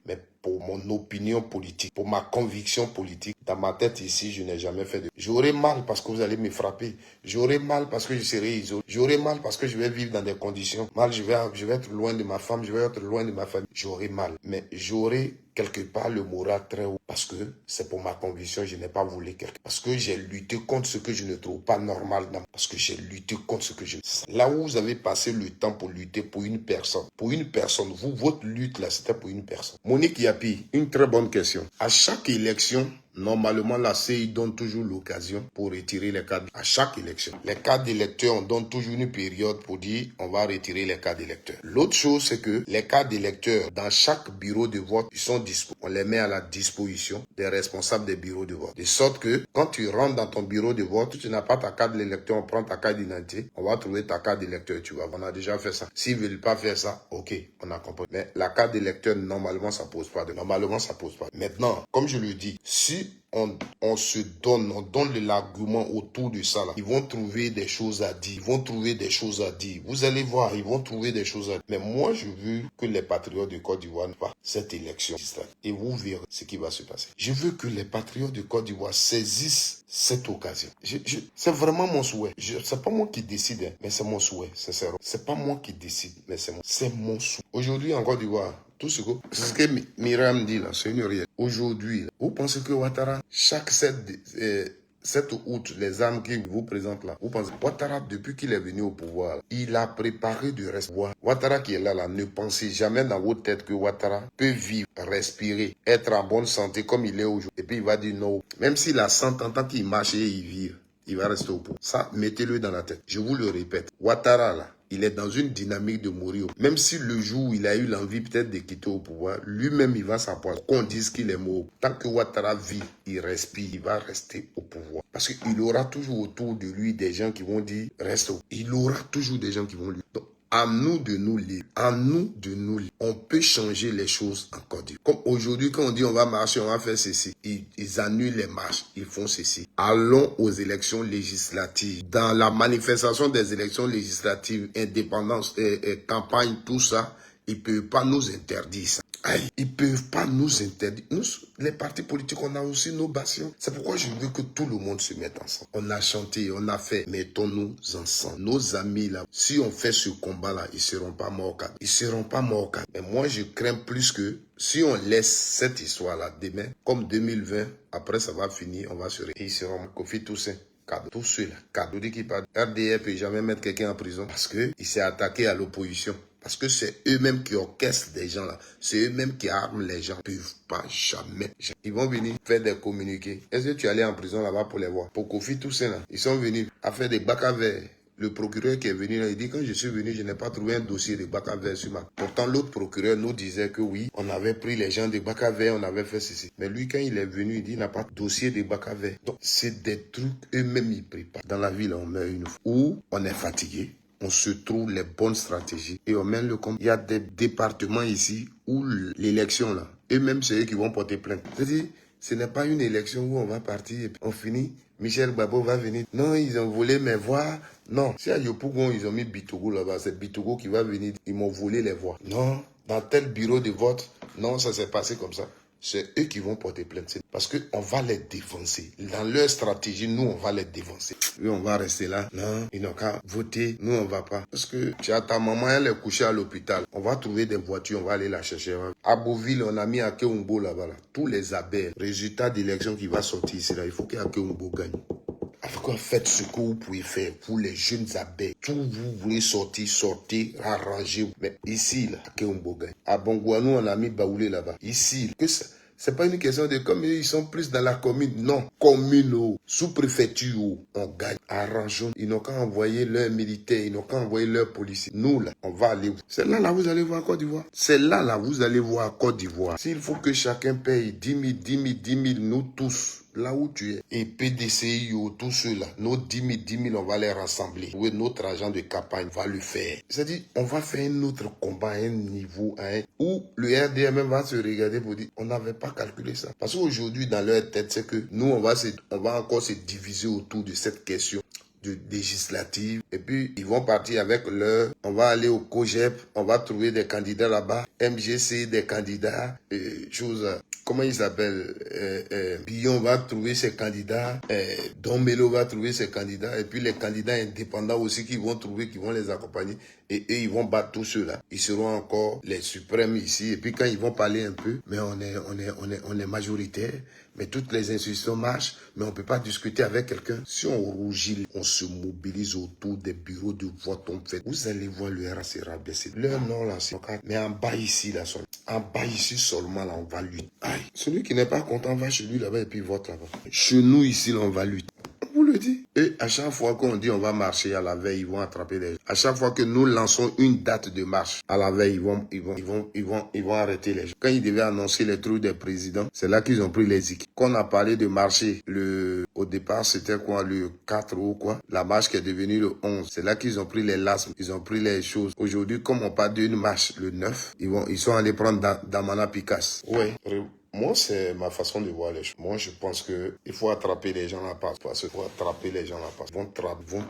Mais pour mon opinion politique, pour ma conviction politique. Dans ma tête ici, je n'ai jamais fait de... J'aurai mal parce que vous allez me frapper. J'aurai mal parce que je serai isolé. J'aurai mal parce que je vais vivre dans des conditions. Mal, je vais être loin de ma femme, je vais être loin de ma famille. J'aurai mal. Mais j'aurai quelque part le moral très haut. Parce que c'est pour ma conviction, je n'ai pas voulu quelqu'un. Parce que j'ai lutté contre ce que je ne trouve pas normal. Parce que j'ai lutté contre ce que je ne... Là où vous avez passé le temps pour lutter pour une personne, vous, votre lutte là, c'était pour une personne. Monique Yapi, une très bonne question. À chaque élection, normalement, la CI donne toujours l'occasion pour retirer les cartes à chaque élection. Les cartes d'électeurs, on donne toujours une période pour dire on va retirer les cartes d'électeurs. L'autre chose, c'est que les cartes d'électeurs, dans chaque bureau de vote, ils sont disponibles. On les met à la disposition des responsables des bureaux de vote. De sorte que quand tu rentres dans ton bureau de vote, si tu n'as pas ta carte d'électeur, on prend ta carte d'identité, on va trouver ta carte d'électeur, tu vois. On a déjà fait ça. S'ils ne veulent pas faire ça, ok, on a compris. Mais la carte d'électeur, normalement, ça pose pas de... Normalement, ça pose pas. Maintenant, comme je le dis, si on se donne, on donne l'argument autour de ça là, ils vont trouver des choses à dire, vous allez voir, ils vont trouver des choses à dire. Mais moi, je veux que les patriotes de Côte d'Ivoire ne fassent cette élection et vous verrez ce qui va se passer. Je veux que les patriotes de Côte d'Ivoire saisissent cette occasion. C'est vraiment mon souhait. C'est pas moi qui décide, hein, mais c'est mon souhait, sincèrement. C'est pas moi qui décide, mais c'est mon souhait. Aujourd'hui en Côte d'Ivoire, tout ce que Myriam dit là, c'est une réalité. Aujourd'hui, vous pensez que Ouattara, chaque 7 août, les armes qu'il vous présente là, vous pensez, Ouattara, depuis qu'il est venu au pouvoir, il a préparé du reste. Ouattara qui est là, ne pensez jamais dans votre tête que Ouattara peut vivre, respirer, être en bonne santé comme il est aujourd'hui. Et puis il va dire non. Même s'il a 100 ans, tant qu'il marche et il vit, il va rester au pouvoir. Ça, mettez-le dans la tête. Je vous le répète. Ouattara là, il est dans une dynamique de mourir. Même si le jour où il a eu l'envie peut-être de quitter au pouvoir, lui-même il va s'apprendre. Qu'on dise qu'il est mort. Tant que Ouattara vit, il respire, il va rester au pouvoir. Parce qu'il aura toujours autour de lui des gens qui vont dire reste au pouvoir. Il aura toujours des gens qui vont lui... Donc, à nous de nous lire. On peut changer les choses en Côte d'Ivoire. Comme aujourd'hui, quand on dit on va marcher, on va faire ceci. Ils annulent les marches, ils font ceci. Allons aux élections législatives. Dans la manifestation des élections législatives, indépendance, campagne, tout ça, ils ne peuvent pas nous interdire ça. Ils ne peuvent pas nous interdire. Nous, les partis politiques, on a aussi nos passions. C'est pourquoi je veux que tout le monde se mette ensemble. On a chanté, on a fait. Mettons-nous ensemble. Nos amis là, si on fait ce combat-là, ils ne seront pas morts. Ils ne seront pas morts. Mais moi, je crains plus que si on laisse cette histoire-là demain, comme 2020, après ça va finir, on va se réveiller. Ils seront Kofi Toussaint. Tous ceux-là, Cadeau qui parle. RDR ne peut jamais mettre quelqu'un en prison parce qu'il s'est attaqué à l'opposition. Parce que c'est eux-mêmes qui orchestrent des gens là. C'est eux-mêmes qui arment les gens. Ils ne peuvent pas jamais. Ils vont venir faire des communiqués. Est-ce que tu es allé en prison là-bas pour les voir? Pour Kofi Toussaint là, ils sont venus à faire des bacs à verre. Le procureur qui est venu là, il dit quand je suis venu, je n'ai pas trouvé un dossier de bac à verre sur ma... Pourtant, l'autre procureur nous disait que oui, on avait pris les gens de bac à verre, on avait fait ceci. Mais lui, quand il est venu, il dit il n'a pas de dossier de bac à verre. Donc, c'est des trucs eux-mêmes, ils préparent. Dans la ville, on meurt une fois. Ou on est fatigué. On se trouve les bonnes stratégies et on mène le combat. Il y a des départements ici où l'élection là, eux-mêmes c'est eux qui vont porter plainte. C'est-à-dire, ce n'est pas une élection où on va partir et puis on finit. Michel Babo va venir. Non, ils ont volé mes voix. Non, si à Yopougon, ils ont mis Bitogo là-bas, c'est Bitogo qui va venir. Ils m'ont volé les voix. Non, dans tel bureau de vote, non, ça s'est passé comme ça. C'est eux qui vont porter plainte. Parce qu'on va les défoncer. Dans leur stratégie, nous, on va les défoncer. Eux, on va rester là. Non, ils n'ont qu'à voter. Nous, on va pas. Parce que tu as ta maman, elle est couchée à l'hôpital. On va trouver des voitures, on va aller la chercher. À Beauville, on a mis Akeumbo là-bas. Là. Tous les abeilles, résultat d'élection qui va sortir ici, là, il faut qu'Akeumbo gagne. Faites ce que vous pouvez faire pour les jeunes abeilles. Tout vous voulez sortir, sortez, arrangez. Mais ici, là, Akeumbo gagne. À Bongouanou, on a mis Baoulé là-bas. Ici, que ça... C'est pas une question de comme ils sont plus dans la commune. Non, commune, sous-préfecture, on gagne. Arrangeons. Ils n'ont qu'à envoyer leurs militaires, ils n'ont qu'à envoyer leurs policiers. Nous, là, on va aller. C'est là, vous allez voir Côte d'Ivoire. C'est là, vous allez voir Côte d'Ivoire. S'il faut que chacun paye 10 000, 10 000, nous tous, là où tu es, et PDCI, tous ceux-là, nos 10 000, on va les rassembler. Oui, notre agent de campagne va le faire. C'est-à-dire, on va faire un autre combat à un niveau, où le RDM va se regarder pour dire, on n'avait pas calculé ça. Parce qu'aujourd'hui, dans leur tête, c'est que nous, on va encore se diviser autour de cette question. de législative. Et puis, ils vont partir avec leur... On va aller au COGEP, on va trouver des candidats là-bas. MGC, des candidats, comment ils s'appellent, Billon va trouver ses candidats, Don Melo va trouver ses candidats, et puis les candidats indépendants aussi qui vont trouver, qui vont les accompagner, et eux, ils vont battre tous ceux-là. Ils seront encore les suprêmes ici, et puis quand ils vont parler un peu, mais on est majoritaire, mais toutes les institutions marchent, mais on ne peut pas discuter avec quelqu'un. Si on rougit, on se mobilise autour des bureaux de vote, on fait. Vous allez voir le RA sera baissé. Leur nom là, c'est... Mais en bas ici, là, en bas ici seulement, là, on va lutter. Aïe. Celui qui n'est pas content va chez lui là-bas et puis vote là-bas. Chez nous ici, là, on va lutter. On vous le dit. Et à chaque fois qu'on dit on va marcher à la veille, ils vont attraper les gens. À chaque fois que nous lançons une date de marche, à la veille, ils vont arrêter les gens. Quand ils devaient annoncer les trucs des présidents, c'est là qu'ils ont pris les équipes. Quand on a parlé de marcher, au départ, c'était quoi, le 4 ou quoi? La marche qui est devenue le 11. C'est là qu'ils ont pris les lasmes, ils ont pris les choses. Aujourd'hui, comme on parle d'une marche le 9, ils sont allés prendre Damana Picasse. Ouais. Moi, c'est ma façon de voir les choses. Moi, je pense que il faut attraper les gens là parce qu'il faut attraper les gens là parce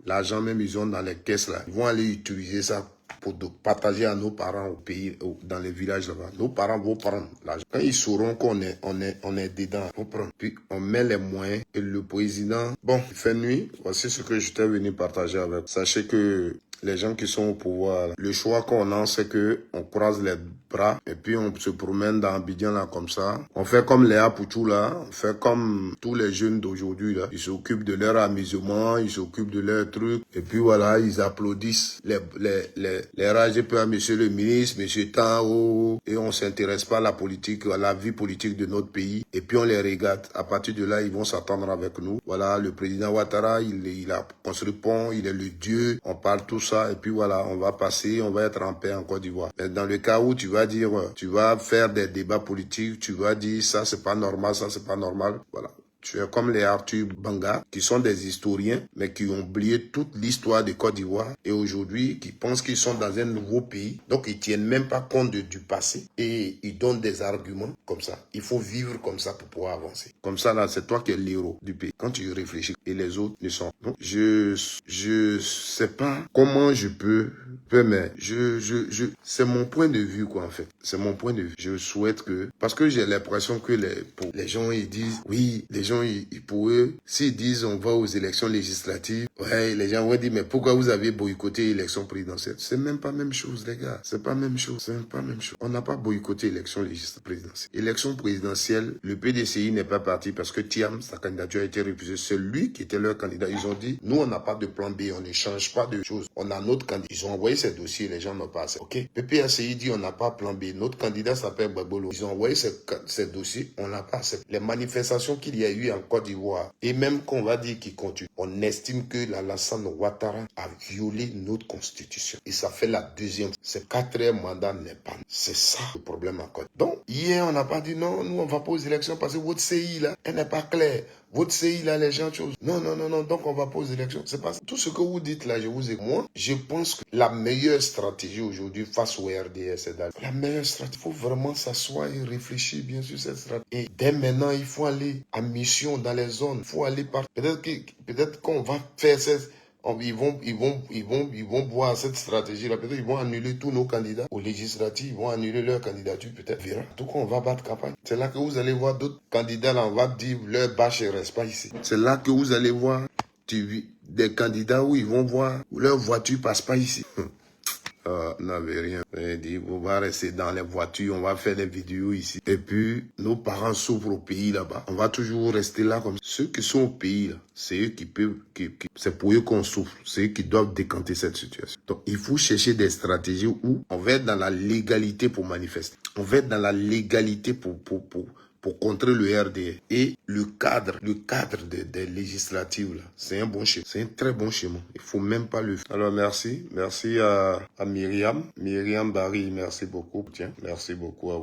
l'argent même ils ont dans les caisses là. Ils vont aller utiliser ça pour partager à nos parents au pays, dans les villages là-bas. Nos parents vont prendre l'argent. Quand ils sauront qu'on est dedans, on prend. Puis on met les moyens et le président, bon, il fait nuit. Voici ce que j'étais venu partager avec. Sachez que les gens qui sont au pouvoir, le choix qu'on a, c'est que on croise les bras et puis on se promène dans Abidjan là comme ça. On fait comme Léa Pouchou là, on fait comme tous les jeunes d'aujourd'hui là. Ils s'occupent de leur amusement, ils s'occupent de leurs trucs et puis voilà, ils applaudissent les RAGPA, monsieur le ministre, monsieur Tao, et on s'intéresse pas à la politique, à la vie politique de notre pays et puis on les regarde. À partir de là, ils vont s'attendre avec nous. Voilà, le président Ouattara, il a construit pont, il est le dieu, on parle tout ça. Et puis voilà, on va passer, on va être en paix en Côte d'Ivoire. Mais dans le cas où tu vas dire, tu vas faire des débats politiques, tu vas dire ça c'est pas normal, ça c'est pas normal, voilà. Tu es comme les Arthur Banga, qui sont des historiens, mais qui ont oublié toute l'histoire de Côte d'Ivoire. Et aujourd'hui, qui pensent qu'ils sont dans un nouveau pays. Donc, ils tiennent même pas compte du passé. Et ils donnent des arguments comme ça. Il faut vivre comme ça pour pouvoir avancer. Comme ça, là, c'est toi qui es l'héros du pays. Quand tu réfléchis, et les autres ne sont. Donc, je sais pas comment je peux, mais c'est mon point de vue, quoi, en fait. C'est mon point de vue. Je souhaite que, parce que j'ai l'impression que les gens, ils disent, oui, les gens, pour eux, s'ils disent on va aux élections législatives, ouais, les gens vont dire, mais pourquoi vous avez boycotté l'élection présidentielle? C'est même pas la même chose, les gars. C'est pas la même chose. C'est même pas la même chose. On n'a pas boycotté l'élection présidentielle. Élection présidentielle, le PDCI n'est pas parti parce que Thiam, sa candidature a été refusée. C'est lui qui était leur candidat. Ils ont dit, nous, on n'a pas de plan B, on ne change pas de choses. On a notre candidat. Ils ont envoyé ces dossiers, les gens n'ont pas assez. OK? PPACI dit, on n'a pas plan B. Notre candidat s'appelle Babolo. Ils ont envoyé ces dossiers, on n'a pas assez. Les manifestations qu'il y a eu en Côte d'Ivoire, et même qu'on va dire qu'il continue, on estime que l'Alassane Ouattara a violé notre constitution. Et ça fait la deuxième. Ce quatrième mandat n'est pas. C'est ça le problème en Côte. Donc, hier, on n'a pas dit non, nous on va pas aux élections parce que votre CI là, elle n'est pas claire. Votre CI là, les gens chose. Non, donc on va pas aux élections. C'est pas ça. Tout ce que vous dites là, je vous ai. Moi, je pense que la meilleure stratégie aujourd'hui face au RDS, c'est d'aller. La meilleure stratégie, il faut vraiment s'asseoir et réfléchir bien sur cette stratégie. Et dès maintenant, il faut aller en mission dans les zones. Il faut aller par. Peut-être qu'on va faire cette. Ils vont voir cette stratégie-là. Peut-être ils vont annuler tous nos candidats aux législatives. Ils vont annuler leur candidature. Peut-être verra. En tout cas, on va battre campagne. C'est là que vous allez voir d'autres candidats. Là, on va dire leur bâche ne reste pas ici. C'est là que vous allez voir des candidats où ils vont voir leur voiture passe pas ici. N'avait rien. Il dit, on va rester dans les voitures, on va faire des vidéos ici. Et puis, nos parents souffrent au pays là-bas. On va toujours rester là comme ça. Ceux qui sont au pays là, c'est eux qui peuvent, c'est pour eux qu'on souffre. C'est eux qui doivent décanter cette situation. Donc, il faut chercher des stratégies où on va être dans la légalité pour manifester. On va être dans la légalité pour contrer le RDR. Et le cadre des législatives, là, c'est un bon schéma. C'est un très bon schéma. Il faut même pas le faire. Alors, merci. Merci à Myriam. Myriam Barry, merci beaucoup. Tiens, merci beaucoup à vous.